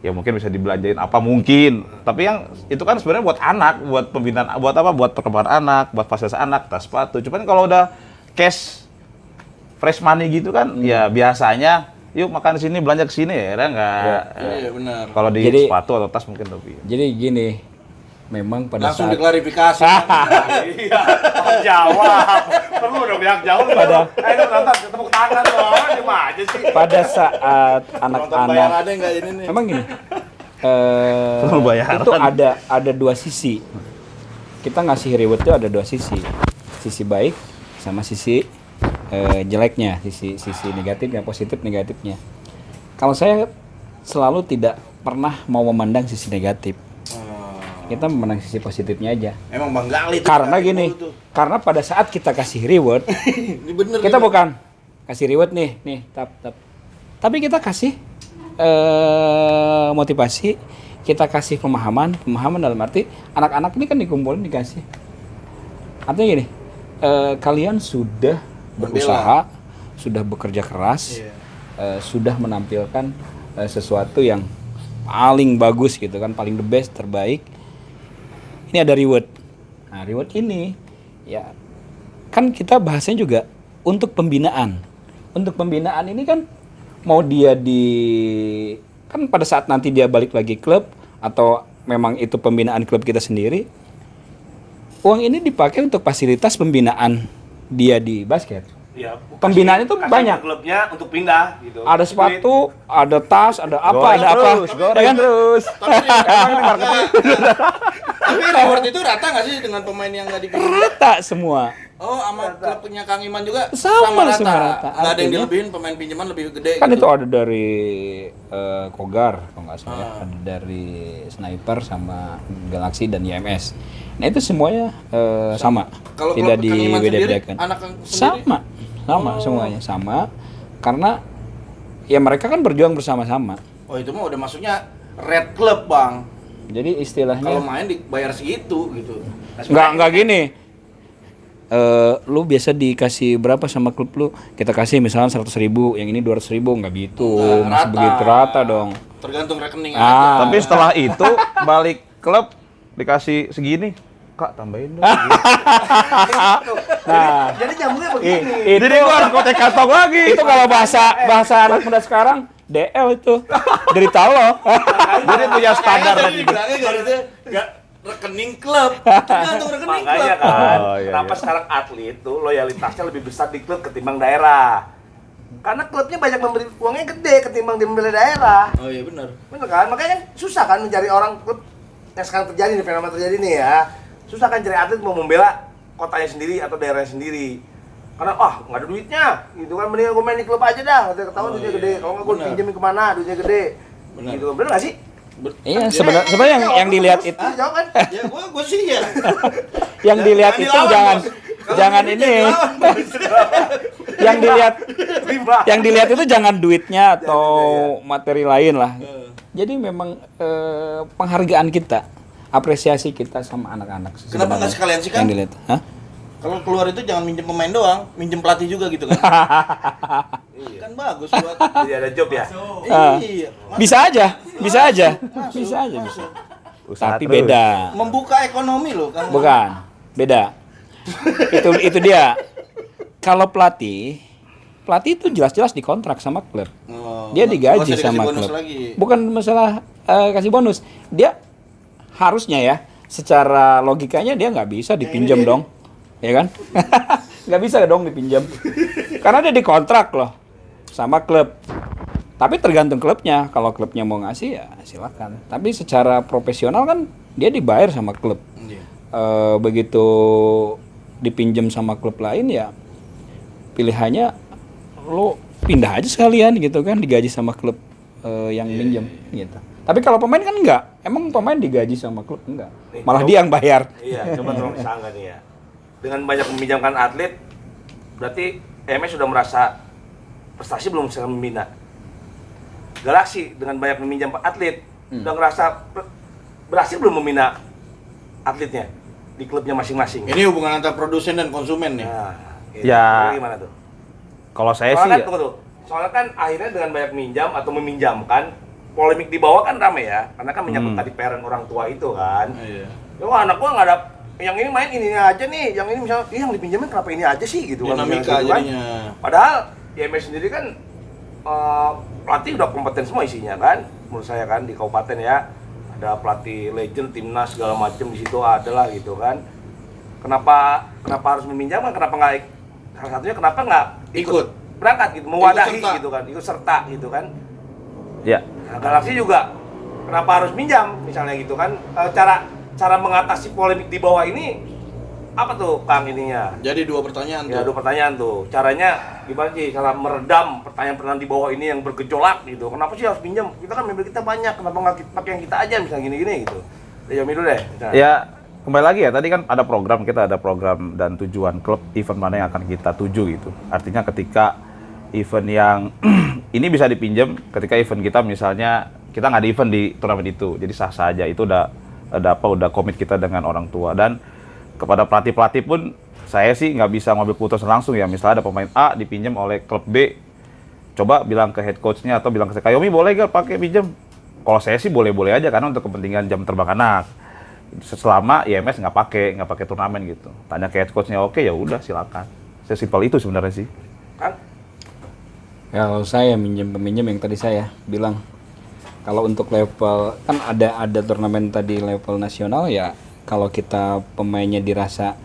Ya mungkin bisa dibelanjain apa mungkin. Tapi yang itu kan sebenarnya buat anak, buat pembinaan, buat perkembangan anak, buat fasilitas anak, tas sepatu. Cuman kalau udah cash fresh money gitu kan, ya biasanya yuk makan di sini, belanja ke sini ya, nggak. Iya benar. Kalau di Jadi- sepatu atau tas mungkin lebih. Jadi gini, memang pada Langsung saat diklarifikasi. Iya, jawab. Perlu dong bilang jawab. Ayo nonton tepuk tangan dong. Gimana aja sih? pada saat Penonton anak-anak bayarannya nggak ini nih. memang gini Perlu bayaran. itu ada dua sisi. Kita ngasih reward itu ada dua sisi baik sama sisi jeleknya, sisi negatifnya, positif negatifnya. Kalau saya selalu tidak pernah mau memandang sisi negatif, kita memandang sisi positifnya aja. Emang Bang Gali tuh. Karena Gali gini, mulu tuh. karena pada saat kita kasih reward, Ini bener. kita nih. bukan kasih reward nih, tapi kita kasih motivasi, kita kasih pemahaman dalam arti anak-anak ini kan dikumpulin dikasih. Artinya gini, kalian sudah berusaha, sudah bekerja keras, Iya. sudah menampilkan sesuatu yang paling bagus gitu kan, paling the best, terbaik. Ini ada reward. Nah, reward ini ya kan kita bahasanya juga untuk pembinaan. Untuk pembinaan ini kan mau dia kan pada saat nanti dia balik lagi klub atau memang itu pembinaan klub kita sendiri, uang ini dipakai untuk fasilitas pembinaan dia di basket. Ya, Pembinaan itu kasih banyak. ke klubnya untuk pindah gitu. Ada sepatu, ada tas, ada apa, Goreng ada apa. terus, goreng Ya kan? terus. Tapi reward itu rata nggak sih dengan pemain yang nggak dipilih? Rata semua. Oh, sama klubnya Kang Iman juga Sama, rata. semua rata. Nggak ada yang Artinya- dilebihin, pemain pinjaman lebih gede. Kan gitu. itu ada dari Kogar kalau nggak salah, ya. Ada dari Sniper sama Galaxy dan YMS. Nah itu semuanya sama, Kalau tidak klub Kang Iman sendiri, dibeda-bedakan. anak Kang sendiri? Sama semuanya sama, karena ya mereka kan berjuang bersama-sama. Oh, itu mah udah masuknya red club, Bang. Jadi Kalau istilahnya main dibayar segitu gitu. nggak gini. Lu biasa dikasih berapa sama klub lu? Kita kasih misalnya 100.000, yang ini 200.000, nggak gitu, masih begitu rata dong. Tergantung rekening Ah. aja. Tapi setelah itu balik klub dikasih segini. Kak, tambahin dong. Nah, Jadi nyambungnya begini. Jadi gua harus kotek kantong lagi. itu kalau bahasa anak muda sekarang DL itu derita lo. Jadi punya standar Makanya tadi. dibilangnya nggak rekening klub. Tergantung rekening Makanya klub. kan, Oh, iya, kenapa iya. sekarang atlet tuh loyalitasnya lebih besar di klub ketimbang daerah. Karena klubnya banyak memberi uangnya gede ketimbang dia membeli daerah. Oh iya benar. Bener kan? Makanya kan susah kan mencari orang klub yang sekarang terjadi nih, fenomena terjadi nih ya. Susah kan cari atlet mau membela kotanya sendiri atau daerahnya sendiri. Karena nggak ada duitnya, gitu kan, mendingan gue main di klub aja dah, nanti ketahuan duitnya iya. gede. Kalau nggak gue Bener. pinjemin kemana, duitnya gede. Bener. Gitu, bener nggak sih? Iya, sebenarnya yang dilihat itu Jawab kan? Ya gua sih ya. yang dilihat Jangan itu dilawan, jangan Bos. Kalau jangan duitnya ini dilawan, Bos. yang dilihat itu jangan duitnya atau materi lain lah. Jadi memang penghargaan kita, apresiasi kita sama anak-anak. Kenapa nggak sekalian sih, Kang? Yang dilihat, hah? Kalau keluar itu jangan minjem pemain doang, minjem pelatih juga gitu kan. Kan bagus buat. Jadi ada job ya? Iya. Bisa aja. Masuk. Bisa aja bisa. Usaha Tapi terus. beda. Membuka ekonomi loh, Kang. Bukan, beda. Itu dia. Kalau pelatih itu jelas-jelas dikontrak sama klub. Oh, Dia nggak digaji usah dikasih sama bonus klub. lagi. Bukan masalah kasih bonus. Dia harusnya ya, secara logikanya dia nggak bisa dipinjam dong, ya kan? Nggak bisa dong dipinjam, karena dia dikontrak loh sama klub. Tapi tergantung klubnya. Kalau klubnya mau ngasih ya silakan. Tapi secara profesional kan dia dibayar sama klub. Iya. Begitu dipinjam sama klub lain ya pilihannya lo pindah aja sekalian gitu kan, digaji sama klub yang minjem gitu. Tapi kalau pemain kan enggak. Emang pemain digaji sama klub enggak. Malah dia yang bayar. Iya, coba tolong disangka nih ya. Dengan banyak meminjamkan atlet, berarti MS sudah merasa prestasi belum bisa membina. Galaxy dengan banyak meminjam atlet, udah ngerasa berhasil belum membina atletnya di klubnya masing-masing. Ini hubungan antara produsen dan konsumen nih. Nah, gitu. Ya. Gimana tuh? Kalau saya sih Soalnya kan, ya, tunggu tuh. Soalnya kan akhirnya dengan banyak minjam atau meminjamkan, polemik di bawah kan rame ya, karena kan menyangkut tadi parent orang tua itu kan. Iya. Ya wah, anak gua nggak ada, yang ini main ini aja nih, yang ini misalnya, yang dipinjemin kenapa ini aja sih gitu kan. Dinamika Gitu kan. jadinya. Padahal YMS sendiri kan pelatih udah kompeten semua isinya kan, menurut saya kan di kabupaten ya. ada pelatih legend timnas segala macam di situ adalah gitu kan. Kenapa harus meminjam kan? Kenapa nggak salah satunya kenapa nggak ikut berangkat gitu, mewadahi gitu kan, ikut serta gitu kan. Ya. Nah, Galaxy juga kenapa harus minjam misalnya gitu kan. Cara mengatasi polemik di bawah ini apa tuh Kang ininya? Jadi dua pertanyaan Ya, dua pertanyaan tuh. Caranya gimana sih cara meredam pertanyaan-pertanyaan di bawah ini yang bergejolak gitu. Kenapa sih harus pinjam? Kita kan member kita banyak, kenapa nggak pakai yang kita aja misalnya gini-gini gitu. Jawab dulu deh. Misalnya. Ya, kembali lagi ya, tadi kan ada program dan tujuan klub event mana yang akan kita tuju gitu. Artinya ketika event yang ini bisa dipinjam, ketika event kita misalnya kita nggak ada event di turnamen itu, jadi sah-sah aja. Itu udah komit kita dengan orang tua. Dan kepada pelatih-pelatih pun saya sih nggak bisa ngambil putusan langsung ya. Misalnya ada pemain A dipinjam oleh klub B, coba bilang ke head coach-nya atau bilang ke saya, Kayomi boleh gak pakai pinjam? Kalau saya sih boleh-boleh aja karena untuk kepentingan jam terbang anak. Selama IMS nggak pakai turnamen gitu. Tanya ke head coach-nya, oke ya udah silakan. Sesimpel itu sebenarnya sih. Kan? Ya, kalau saya peminjam yang tadi saya bilang, kalau untuk level kan ada turnamen tadi level nasional ya. Kalau kita pemainnya dirasa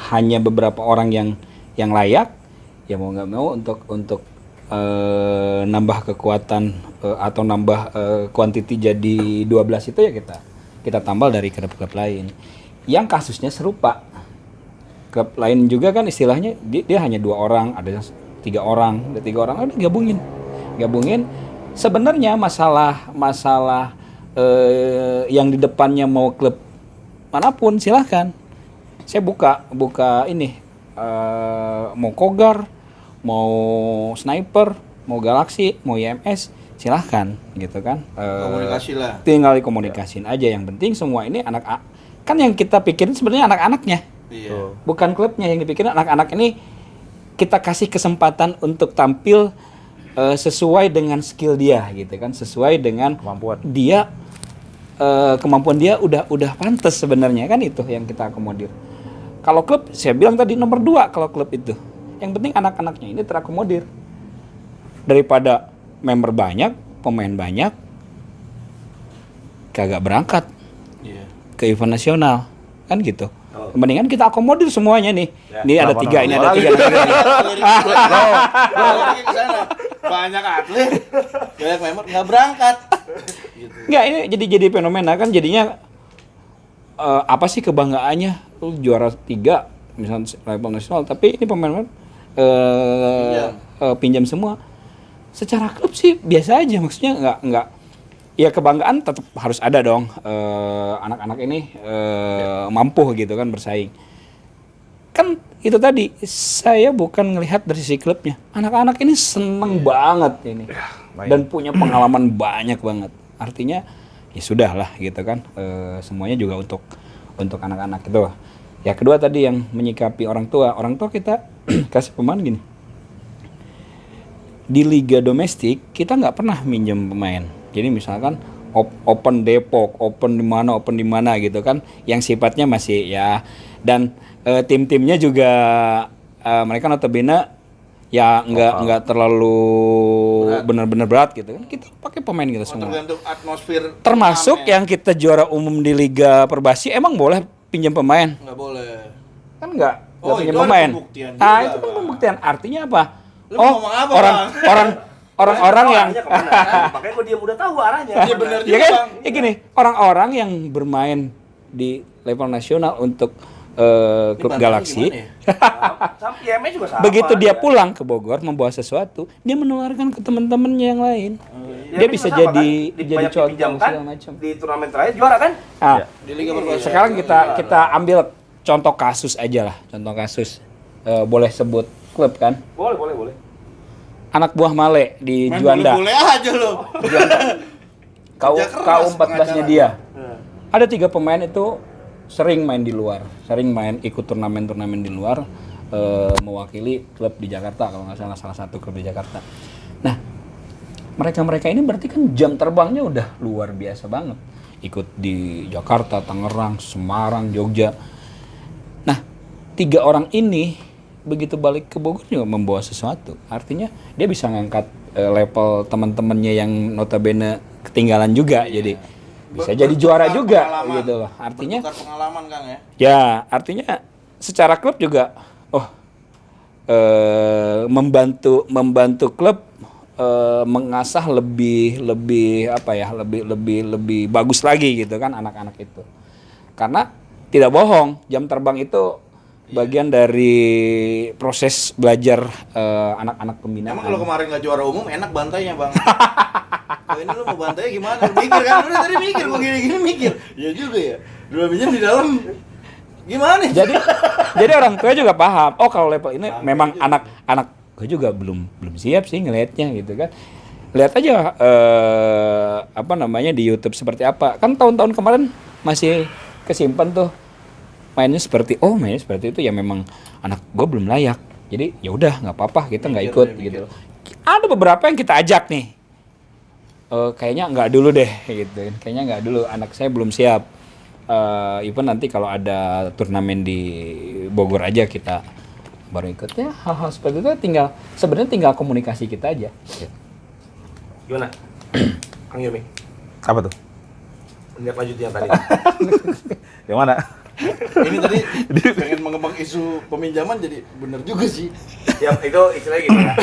hanya beberapa orang yang layak, ya mau nggak mau untuk nambah kekuatan atau nambah quantity jadi 12 itu ya kita tambal dari klub-klub lain. Yang kasusnya serupa. Klub lain juga kan istilahnya dia hanya 2 orang, ada 3 orang, udah gabungin. Sebenarnya masalah yang di depannya mau klub manapun silahkan. Saya buka ini mau Kogar, mau Sniper, mau Galaxy, mau IMS silahkan gitu kan. Komunikasi lah. Tinggal dikomunikasiin aja. Yang penting semua ini kan yang kita pikirin sebenarnya anak-anaknya. Iya. Bukan klubnya yang dipikirin. Anak-anak ini kita kasih kesempatan untuk tampil sesuai dengan skill dia gitu kan, sesuai dengan Kemampuan. dia kemampuan dia udah pantas sebenarnya kan, itu yang kita akomodir. Kalau klub saya bilang tadi nomor 2 kalau klub itu. Yang penting anak-anaknya ini terakomodir. Daripada member banyak, pemain banyak kagak berangkat ke event nasional kan gitu. Mendingan kita akomodir semuanya nih. Ya, Ini ada 3, ini ada 3. Banyak atlet, banyak member nggak berangkat. Gitu. Enggak, ini jadi fenomena kan jadinya apa sih kebanggaannya lu juara 3 misalnya level nasional, tapi ini pemain pinjam semua. Secara klub sih biasa aja, maksudnya nggak ya, kebanggaan tetap harus ada dong. Anak-anak ini mampu gitu kan bersaing. Kan itu tadi saya bukan ngelihat dari sisi klubnya. Anak-anak ini seneng banget ini. Dan punya pengalaman banyak banget. Artinya ya sudahlah gitu kan. Semuanya juga untuk anak-anak itu. Ya kedua tadi yang menyikapi orang tua kita kasih pemain gini. Di liga domestik kita nggak pernah minjem pemain. Jadi misalkan open Depok, open di mana gitu kan, yang sifatnya masih ya, dan tim-timnya juga mereka notabene ya nggak terlalu benar-benar berat gitu kan. Kita pakai pemain kita semua. Tergantung atmosfer. Termasuk yang kita juara umum di Liga Perbasi, emang boleh pinjam pemain? Nggak boleh. Kan nggak pinjam itu ada pemain. pembuktian Nah, juga, itu kan Bang. pembuktian. Artinya apa? Lu mau ngomong apa, Orang-orang yang Arahnya kemana? Makanya gue diam udah tahu arahnya. Iya bener ya juga, kan? Bang. Ya gini, orang-orang yang bermain di level nasional untuk klub Ini Galaxy, gimana ya? Sampai IMS juga sama. begitu dia ya. pulang ke Bogor membawa sesuatu, dia menularkan ke teman-temannya yang lain. Ya, Dia IMS bisa juga sama, jadi kan? jadi Banyak contoh dipinjamkan, segala macam. di turnamen terakhir juara kan? Ah, Di Liga Perbasi. sekarang kita ambil contoh kasus aja lah, contoh kasus. Boleh sebut klub kan? Boleh. Anak buah Male di Main Juanda. boleh aja lo. Kerja keras KU14-nya dia. Ada 3 pemain itu sering main di luar, sering main ikut turnamen-turnamen di luar, mewakili klub di Jakarta kalau nggak salah satu klub di Jakarta. Nah, mereka ini berarti kan jam terbangnya udah luar biasa banget. Ikut di Jakarta, Tangerang, Semarang, Jogja. Nah, 3 orang ini begitu balik ke Bogor juga membawa sesuatu. Artinya dia bisa ngangkat level teman-temannya yang notabene ketinggalan juga. Jadi bisa jadi juara Bertukar juga pengalaman. gitu loh. Artinya Bertukar pengalaman Kang ya. ya, artinya secara klub juga membantu klub mengasah lebih bagus lagi gitu kan anak-anak itu. Karena tidak bohong, jam terbang itu bagian dari proses belajar anak-anak pembinaan. Emang kalau kemarin nggak juara umum enak bantainya Bang. Kalau ini lu mau bantainya gimana? Mikir kan? Udah tadi mikir, kok gini-gini mikir. Ya juga ya. 2 jam di dalam gimana? Jadi orang tua juga paham. Oh kalau level ini memang anak-anak gue juga belum siap sih ngelihatnya gitu kan. Lihat aja di YouTube seperti apa. Kan tahun-tahun kemarin masih kesimpan tuh mainnya seperti itu ya memang anak gue belum layak. Jadi ya udah nggak apa-apa kita nggak ikut gitu. Ada beberapa yang kita ajak nih. Kayaknya nggak dulu deh gitu. Kayaknya nggak dulu anak saya belum siap. Even nanti kalau ada turnamen di Bogor aja kita baru ikut ya. Hal-hal seperti itu sebenarnya tinggal komunikasi kita aja. Gimana? Kang Yomi, Apa tuh? lihat lanjutnya tadi. Yang mana? Ini tadi pengen mengembang isu peminjaman jadi bener juga sih. Ya itu istilahnya gitu ya.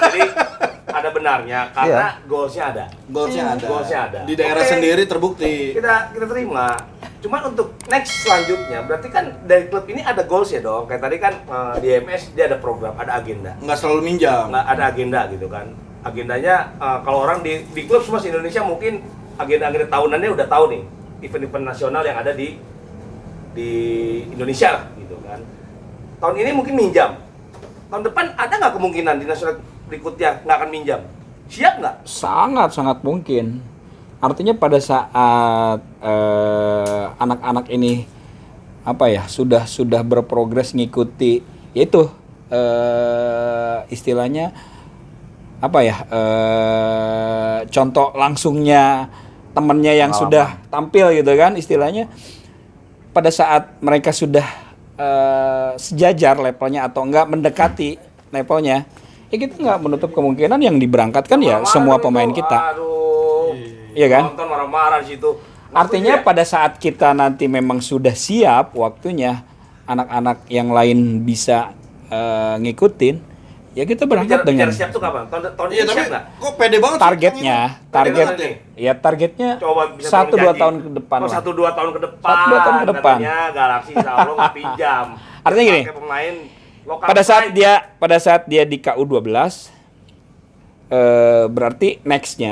Jadi ada benarnya karena goalsnya ada. Goalsnya ada. Di daerah Oke. sendiri terbukti. Kita terima. Cuman untuk next selanjutnya berarti kan dari klub ini ada goals ya dong. Kayak tadi kan di MS dia ada program, ada agenda. Nggak selalu minjam. Nggak ada agenda gitu kan. Agendanya kalau orang di klub semua Indonesia mungkin agenda-agenda tahunannya udah tahu nih event-event nasional yang ada di Indonesia lah gitu kan. Tahun ini mungkin minjam. Tahun depan ada nggak kemungkinan di nasional berikutnya nggak akan minjam? Siap nggak? Sangat mungkin. Artinya pada saat anak-anak ini sudah berprogres ngikuti yaitu istilahnya contoh langsungnya temennya yang sudah tampil gitu kan istilahnya pada saat mereka sudah sejajar levelnya atau enggak mendekati levelnya ya kita nggak menutup kemungkinan yang diberangkatkan ya Marah-marah semua dong pemain itu. kita. Aduh. Iya kan? Nonton marah-marah di situ. Artinya Maksudnya, pada saat kita nanti memang sudah siap waktunya anak-anak yang lain bisa ngikutin, ya kita berangkat bicara dengan siap tuh kapan? Tahun ini Iya tapi siap nggak? kok pede banget sih, targetnya, Pede banget targetnya Coba bisa 1-2 tahun ke depan lah. 1-2 tahun ke depan. 1-2 tahun ke depan. Katanya Galaxy insya Allah nggak pinjam. Artinya gini, Pakai pemain lokal pada saat dia di KU12 berarti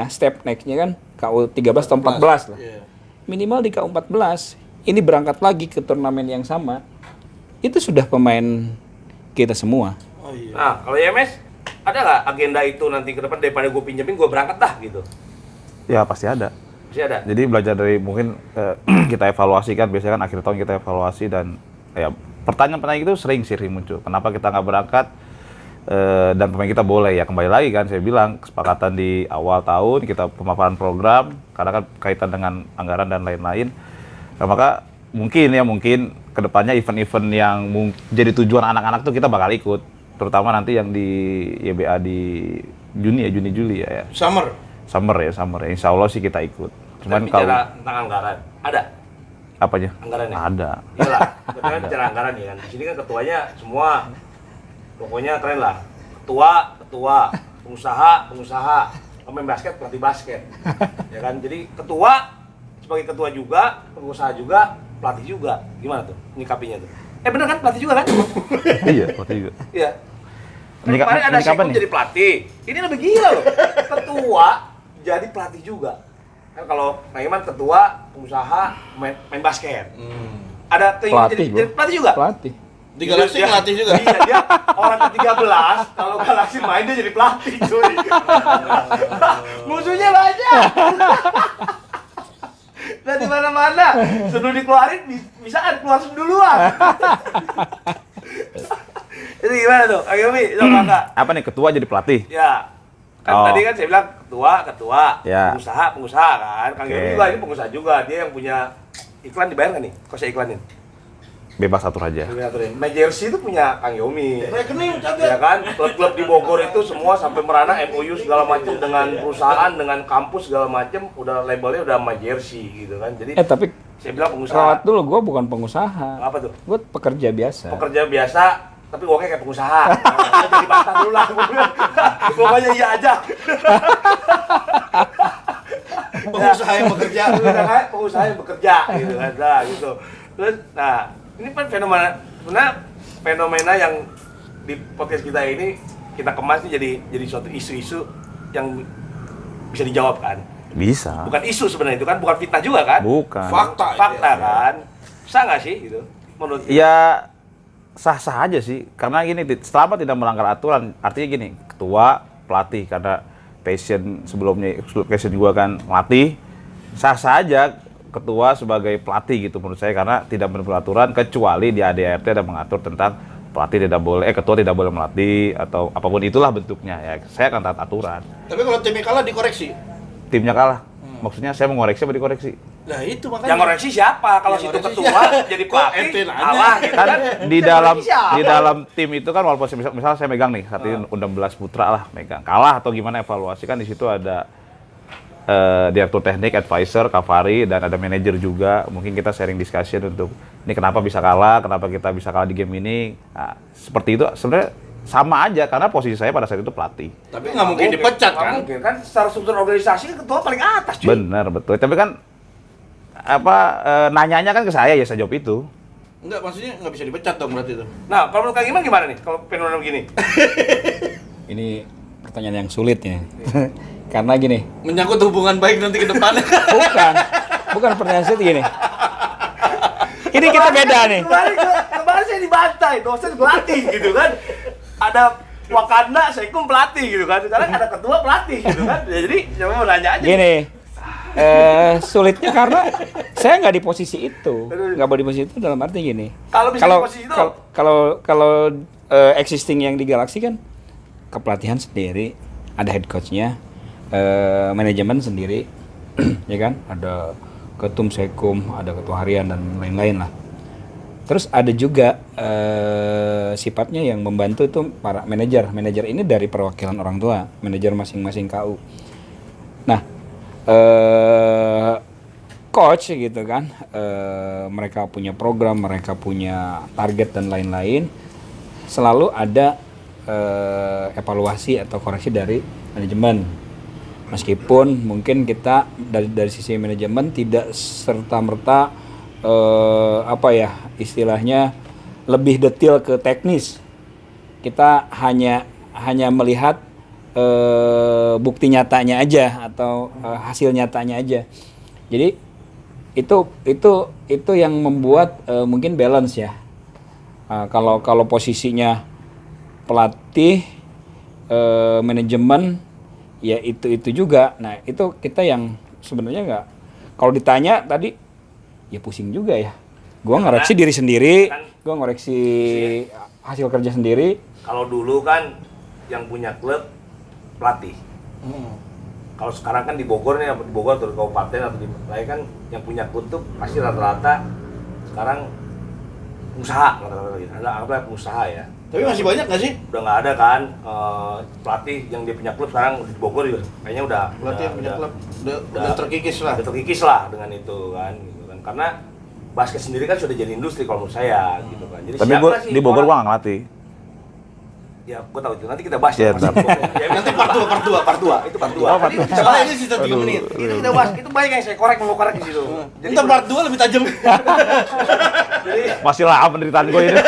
step nextnya kan KU13 atau 14 lah. Iya. Minimal di KU14 ini berangkat lagi ke turnamen yang sama. Itu sudah pemain kita semua. Oh iya. Nah, kalau YMS ada nggak agenda itu nanti ke depan daripada gue pinjemin gue berangkat dah gitu? Ya pasti ada. Masih ada? Jadi belajar dari mungkin kita evaluasi kan, biasanya kan akhir tahun kita evaluasi dan ya pertanyaan-pertanyaan itu sering muncul. Kenapa kita nggak berangkat dan pemain kita boleh ya kembali lagi kan saya bilang kesepakatan di awal tahun kita pemaparan program karena kan kaitan dengan anggaran dan lain-lain. Nah, maka mungkin kedepannya event-event yang jadi tujuan anak-anak tuh kita bakal ikut, terutama nanti yang di YBA di Juni-Juli ya. Summer ya. Insya Allah sih kita ikut. Cuman Kita bicara tentang anggaran, ada apanya? anggarannya? Ada. Iyalah, kita kan bicara anggaran ya kan. Di sini kan ketuanya semua, pokoknya keren lah. Ketua, pengusaha, pemain basket, pelatih basket, ya kan. Jadi ketua sebagai ketua juga, pengusaha juga, pelatih juga. Gimana tuh nyikapinya tuh? Bener kan pelatih juga kan? Iya, waktu juga. Iya. Kan kemarin ada Kapan Syekh nih? jadi pelatih. Ini lebih gila loh. Ketua jadi pelatih juga. Kan kalau Naiman ketua, pengusaha, main basket. Ada keinginan Pelatih, jadi pelatih juga? Pelatih. Di Galaxy Dia- pelatih juga. Iya, dia orang ke-13, kalau Galaxy main dia jadi pelatih, cuy. Musuhnya banyak. Nah di mana-mana, sebelum dikeluarin bisa keluar duluan. Itu gimana tuh? Ayo Mi, coba enggak? Apa nih ketua jadi pelatih? Ya. Kan Oh. tadi kan saya bilang ketua, Ya. pengusaha kan. Kang Oke. Yomi juga ini pengusaha juga, dia yang punya iklan dibayar nggak nih? Kok saya iklanin? bebas atur aja. Jersey itu punya Kang Yomi. Rekening Ya catat. kan, klub-klub di Bogor itu semua sampai merana MOU segala macam dengan perusahaan, dengan kampus segala macam, udah labelnya udah sama Jersey gitu kan. Jadi Tapi saya bilang pengusaha. rawat dulu, gue bukan pengusaha. Apa tuh? Gue pekerja biasa. Pekerja biasa, tapi gue kayak pengusaha. Jadi bantah dulu lah. Pokoknya iya aja. Pengusaha yang bekerja. Pengusaha yang bekerja gitu kan. Nah, gitu. Terus, nah, ini kan fenomena yang di podcast kita ini kita kemas nih jadi suatu isu-isu yang bisa dijawab kan. Bisa. Bukan isu sebenarnya itu kan, bukan fitnah juga kan. Bukan. Fakta. Kan. Bisa nggak sih gitu? Menurut Ya sah-sah aja sih, karena gini, selama tidak melanggar aturan, artinya gini, ketua, pelatih, karena passion gua kan melatih, sah-sah aja ketua sebagai pelatih gitu menurut saya, karena tidak melanggar aturan, kecuali di ADART ada mengatur tentang pelatih tidak boleh, ketua tidak boleh melatih, atau apapun itulah bentuknya, ya saya akan taat aturan. Tapi kalau timnya kalah dikoreksi. Timnya kalah, maksudnya saya mengoreksi apa dikoreksi? Nah itu makanya. yang koreksi siapa? Kalau situ Yang koreksi ketua siapa? jadi Kok pelatih, ente nanya? kalah gitu Kan kan. di Yang dalam koreksi siapa? di dalam tim itu kan, walaupun misalnya saya megang nih saat ini U16 putra lah megang, kalah atau gimana evaluasi kan, di situ ada direktur teknik, advisor, Kavari, dan ada manajer juga. Mungkin kita sharing discussion untuk ini kenapa bisa kalah, kenapa kita bisa kalah di game ini. Nah, seperti itu sebenarnya sama aja, karena posisi saya pada saat itu pelatih. Tapi nggak mungkin dipecat Nggak kan? mungkin kan, secara struktur organisasi kan ketua paling atas cuy. Benar, betul. Tapi kan nanyanya kan ke saya, ya saya jawab itu. Enggak, maksudnya nggak bisa dipecat dong berarti itu. Nah, kalau menurut Kang Iman gimana nih kalau fenomena begini? Ini pertanyaan yang sulit ya. Karena gini, Menyangkut hubungan baik nanti ke depannya. bukan pertanyaan sulit gini. Ini kita beda nih. Kemarin saya dibantai, dosen pelatih gitu kan. Ada Wakanda, Sekum pelatih gitu kan. Sekarang ada ketua pelatih gitu kan. Jadi coba mau nanya aja. Gini, sulitnya karena saya nggak di posisi itu, nggak di posisi itu dalam arti gini. Kalau bisa di posisi itu? kalau existing yang di Galaxy kan kepelatihan sendiri, ada head coachnya, manajemen sendiri, ya kan, ada ketum sekum, ada ketua harian dan lain-lain lah. Terus ada juga sifatnya yang membantu itu para manajer. Manajer ini dari perwakilan orang tua, manajer masing-masing KU. Nah, coach gitu kan, mereka punya program, mereka punya target dan lain-lain. Selalu ada evaluasi atau koreksi dari manajemen. Meskipun mungkin kita dari sisi manajemen tidak serta-merta istilahnya lebih detail ke teknis. Kita hanya melihat bukti nyatanya aja atau hasil nyatanya aja. Jadi itu yang membuat mungkin balance ya. Kalau posisinya pelatih, manajemen, ya itu juga. Nah itu kita yang sebenarnya nggak. Kalau ditanya tadi, ya pusing juga ya. Gua ngoreksi diri sendiri, gua ngoreksi hasil kerja sendiri. Kalau dulu kan yang punya klub pelatih. Kalau sekarang kan di Bogor nih, di Bogor atau di kabupaten atau di lain kan yang punya klub tuh pasti rata-rata sekarang usaha, rata-rata gitu. Ada apa pengusaha ya. Tapi masih banyak nggak sih? Udah nggak ada kan pelatih yang dia punya klub sekarang di Bogor juga kayaknya udah Pelatih yang punya klub udah terkikis lah. udah terkikis lah dengan itu kan gitu kan, karena basket sendiri kan sudah jadi industri kalau menurut saya gitu kan. Jadi Tapi siapa gua sih di Bogor orang- gua nggak ngelatih. Ya, gua tahu itu. Nanti kita bahas Ya, ya. bentar. Nanti part 2. Itu part 2. Oh, part dua. Soalnya ini sisa 3 menit. Itu kita bahas. Itu banyak yang saya korek di situ. Ntar part 2 lebih tajam. Jadi Masih lah penderitaan gua ini.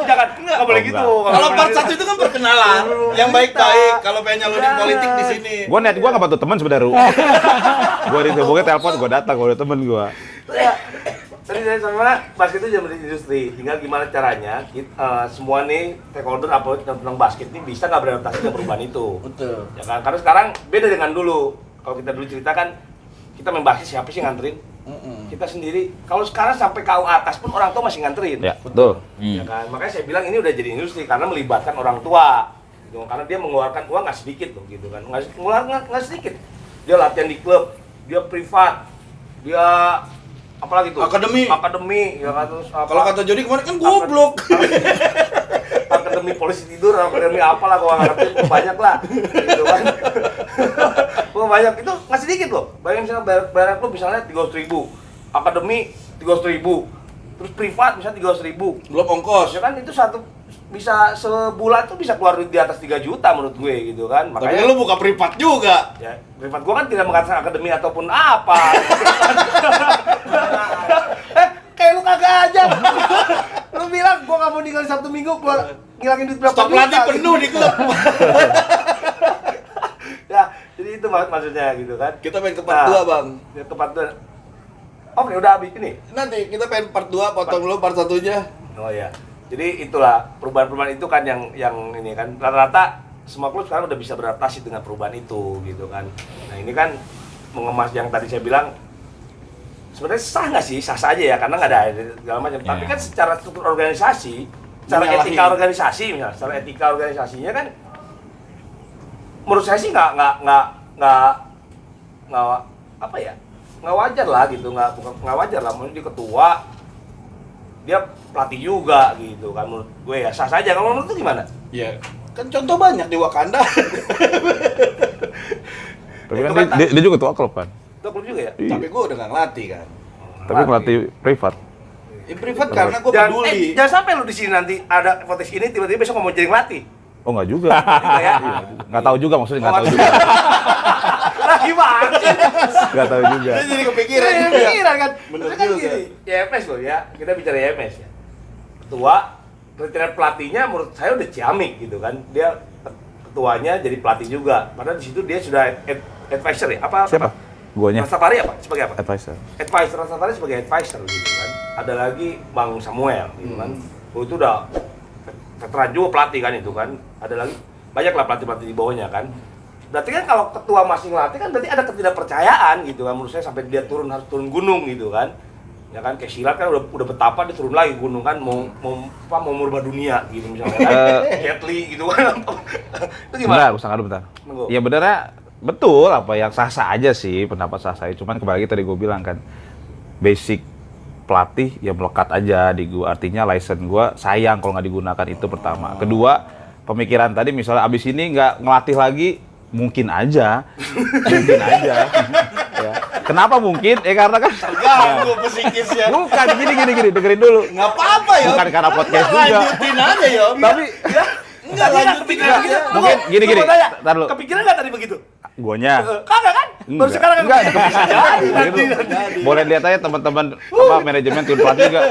jangan enggak boleh Oh, gitu. enggak. Kalau part 1 itu kan perkenalan, yang baik-baik. Kalau pengen nyalonin politik di sini. Gua niat gua nggak bantu teman sebenarnya. Gua di Bogor telepon, gua datang, gua ada temen gua. Ya, tadi saya sama basket itu jadi industri. Tinggal gimana caranya semua nih stakeholder apa tentang basket ini bisa nggak beradaptasi dengan perubahan itu. Betul. Ya kan? Karena sekarang beda dengan dulu. Kalau kita dulu cerita kan kita main basket siapa sih nganterin? Kita sendiri. Kalau sekarang sampai KU atas pun orang tua masih nganterin. Ya, betul. Ya kan? Makanya saya bilang ini udah jadi industri karena melibatkan orang tua. Gitu. Karena dia mengeluarkan uang nggak sedikit loh gitu kan. Nggak sedikit. Dia latihan di klub, dia privat, dia apalagi tuh? Akademi ya kan, terus apa? kalau kata Jody kemarin kan goblok. Akademi polisi tidur, akademi apalah gua nggak ngerti, banyak lah, gitu kan. Gua banyak itu nggak sedikit loh. Bayangin misalnya bayar lu misalnya 300.000, akademi 300.000, terus privat misalnya 300.000, Belum ongkos. ya kan itu bisa sebulan tuh bisa keluar duit di atas 3 juta menurut gue gitu kan. Tapi lu buka privat juga. Ya, privat gua kan tidak mengatakan akademi ataupun apa. Kayak lu kagak aja. Lu bilang gua nggak mau ninggalin Sabtu Minggu keluar ngilangin duit berapa Stok juta. pelatih penuh di klub. Ya, jadi itu maksudnya gitu kan. Kita pengen ke part 2, Bang. Ya, ke part 2. Oke, udah habis ini. Nanti kita pengen part 2, potong dulu part 1-nya. Oh ya. Jadi itulah perubahan-perubahan itu kan yang ini kan rata-rata semua klub sekarang udah bisa beradaptasi dengan perubahan itu gitu kan. Nah, ini kan mengemas yang tadi saya bilang sebenarnya sah nggak sih? Sah saja ya karena nggak ada segala macam. Tapi kan secara struktur organisasi, secara etika organisasi misalnya, secara etika organisasinya kan menurut saya sih nggak apa ya? Nggak wajar lah gitu, nggak wajar lah. Maksudnya dia ketua, dia pelatih juga gitu kan menurut gue ya sah saja. Kalau menurut itu gimana? Iya. Kan contoh banyak di Wakanda. Tapi kan dia juga ketua klub kan. Itu klub juga ya? Tapi gue udah nggak ngelatih kan. Tapi pelatih privat. Privat karena gue Jangan, peduli. jangan sampai lu di sini nanti ada podcast ini tiba-tiba besok ngomong jadi ngelatih. Oh nggak juga. Juga ya? Nggak tahu juga maksudnya nggak tahu juga. Lah gimana sih? Nggak tahu juga. Dia jadi kepikiran. Iya, juga. pikiran kan. Bener Maksudnya kan juga. gini, YMS loh ya. Kita bicara YMS ya. Ketua, kriteria pelatihnya menurut saya udah ciamik gitu kan. Dia ketuanya jadi pelatih juga. Padahal di situ dia sudah advisor ya. Apa? Siapa? Guanya. Rastafari apa? Sebagai apa? Advisor. Advisor, Rastafari sebagai advisor gitu kan. Ada lagi Bang Samuel gitu kan. Oh itu udah veteran juga pelatih kan itu kan. Ada lagi banyak lah pelatih-pelatih di bawahnya kan. Berarti kan kalau ketua masih ngelatih kan berarti ada ketidakpercayaan gitu kan menurut saya sampai dia harus turun gunung gitu kan. Ya kan kayak silat kan udah betapa dia turun lagi gunung kan mau merubah dunia gitu misalnya kan. Jet Li gitu kan. Itu gimana? Bentar, bentar. Nunggu. Ya benernya betul apa yang sah-sah aja sih pendapat sah saya. Cuman kembali lagi tadi gue bilang kan basic pelatih ya melekat aja di gue. Artinya license gue sayang kalau nggak digunakan itu pertama. Kedua pemikiran tadi misalnya abis ini nggak ngelatih lagi mungkin aja. Ya. Kenapa mungkin? Karena kan Ganggu psikisnya. bukan gini dengerin dulu. Nggak apa-apa ya. Bukan karena podcast juga. Lanjutin aja ya. Tapi Enggak lanjutin kepikiran aja. begitu. Mungkin gini. Gua mau tanya, Ntar dulu. kepikiran nggak tadi begitu? guanya. Kagak kan? Baru Enggak. sekarang kan Enggak, kepikiran. bisa jadi. Gitu. Boleh lihat aja teman-teman manajemen tim pelatih juga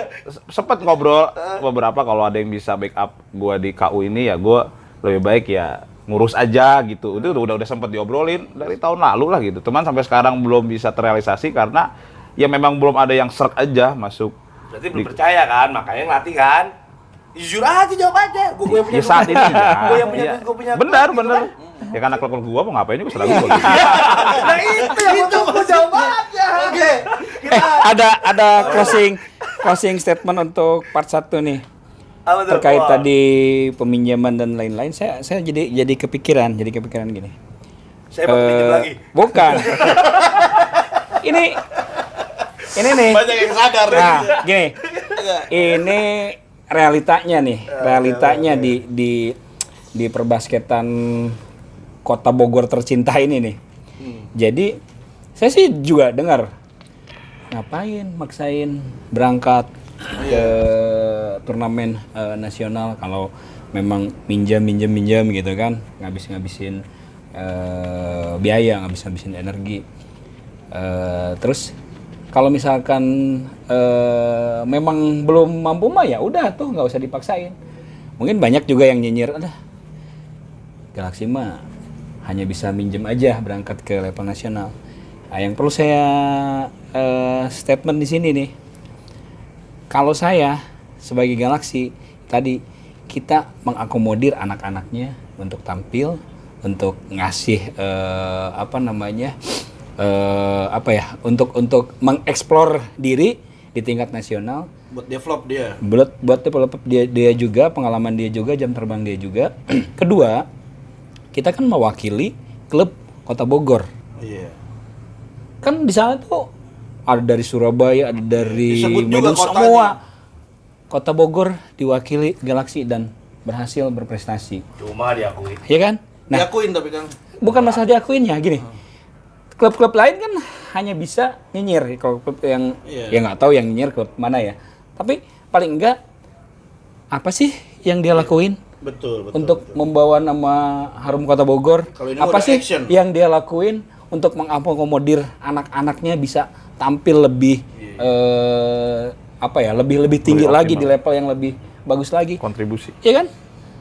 sempet ngobrol beberapa kalau ada yang bisa backup gua di KU ini ya gua lebih baik ya ngurus aja gitu. Itu udah sempet diobrolin dari tahun lalu lah gitu. Teman sampai sekarang belum bisa terrealisasi karena ya memang belum ada yang serk aja masuk. Berarti belum percaya kan, makanya ngelatih kan? Jujur aja jawab aja. Gue yang punya. Ya saat ini Gue yang punya, ya. gue punya. Benar. Kan? Ya karena klub gua mau ngapain juga serang gua gitu. Nah itu yang gue jawab aja. Oke. Ada closing statement untuk part 1 nih. Apa tuh? Terkait Wah. tadi peminjaman dan lain-lain, saya jadi kepikiran gini. Saya mau pinjam lagi. Bukan. ini nih. Banyak yang sadar. Nah, gini. Ini realitanya di perbasketan Kota Bogor tercinta ini nih. Jadi saya sih juga dengar ngapain maksain berangkat ke turnamen nasional kalau memang minjam gitu kan, ngabisin biaya, ngabisin energi. Terus kalau misalkan memang belum mampu mah ya udah tuh nggak usah dipaksain. Mungkin banyak juga yang nyinyir, Galaxy mah hanya bisa minjem aja berangkat ke level nasional. Nah, yang perlu saya statement di sini nih, kalau saya sebagai Galaxy tadi kita mengakomodir anak-anaknya untuk tampil, untuk ngasih untuk mengeksplor diri di tingkat nasional, Buat develop dia. buat develop dia juga, pengalaman dia juga, jam terbang dia juga. Kedua, kita kan mewakili klub Kota Bogor. Iya. Kan di sana tuh ada dari Surabaya, ada dari Disebut juga Medan, kotanya. semua. Kota Bogor diwakili Galaxy dan berhasil berprestasi. Cuma diakui. Ya kan? Nah, Diakuin tapi kan. bukan masalah diakuinnya gini. Klub-klub lain kan hanya bisa nyinyir. Kalau klub yang Iya. ya nggak tahu yang nyinyir klub mana ya. Tapi paling enggak apa sih yang dia lakuin Betul, betul. untuk membawa nama harum Kota Bogor? Kalau ini Apa udah sih action. yang dia lakuin untuk mengakomodir anak-anaknya bisa tampil lebih apa ya, lebih tinggi Lebih lagi di optimal. level yang lebih bagus lagi. Kontribusi. Ya kan?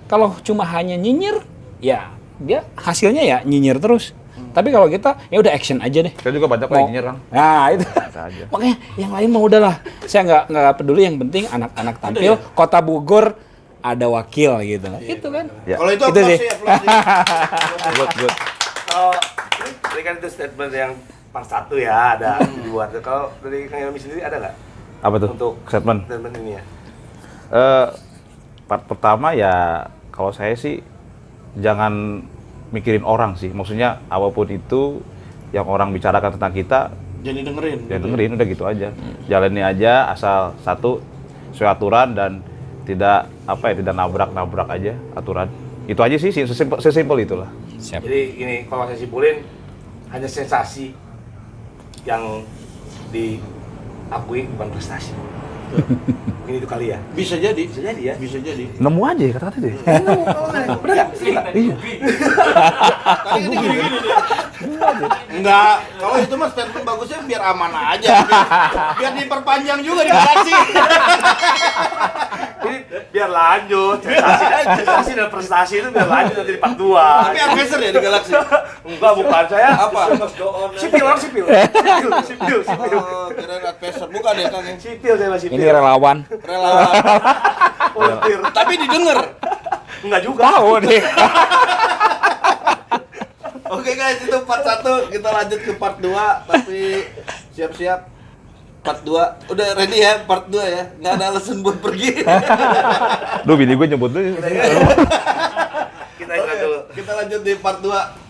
Kalau cuma hanya nyinyir, ya dia hasilnya ya nyinyir terus. Tapi kalau kita ya udah action aja deh. Kita juga banyak Mau- lagi nyinyir, Bang. Nah itu. Bisa aja. Makanya yang lain mah udahlah. Saya nggak peduli, yang penting anak-anak tampil. Kota Bogor ada wakil gitu. Gitu kan? Ya. Kalau itu Itu apa sih. sih? Good, good. Kalau ini kan itu statement yang part 1 ya, ada di luar. Kalau dari Kang Helmi sendiri ada nggak Apa tuh? untuk Statement. statement ini ya? Part pertama ya kalau saya sih jangan mikirin orang sih. Maksudnya apapun itu yang orang bicarakan tentang kita, Jadi dengerin. ya dengerin udah gitu aja. Jalani aja asal satu sesuai aturan dan tidak tidak nabrak aja aturan. Itu aja sih sesimpel itulah. Siap. Jadi ini kalau saya simpulin hanya sensasi yang diakui bukan prestasi. Ini itu kali ya. Bisa jadi. Bisa jadi ya. Bisa jadi. Nemu aja ya kata-kata deh. Bener nggak? Iya. Tadi kan gini-gini dia. Enggak, kalau itu mah statement bagusnya biar aman aja. Biar diperpanjang juga di Galaxy. Ini biar lanjut. Sensasi dan prestasi itu biar lanjut nanti di part 2. Tapi advisor ya di Galaxy. Enggak, bukan saya. Apa? Sipil, orang sipil. Sipil. Oh, kirain advisor. Bukan ya, Kang? Sipil saya masih Ini sipil. relawan. Relawan. Volunteer. Tapi didengar. Enggak juga. Tahu deh. Oke guys, itu part 1. Kita lanjut ke part 2. Tapi siap-siap part 2. Udah ready ya part 2 ya? Nggak ada alasan buat pergi. Duh, bini gue nyebut dulu. Kita ingat dulu. Kita lanjut di part 2.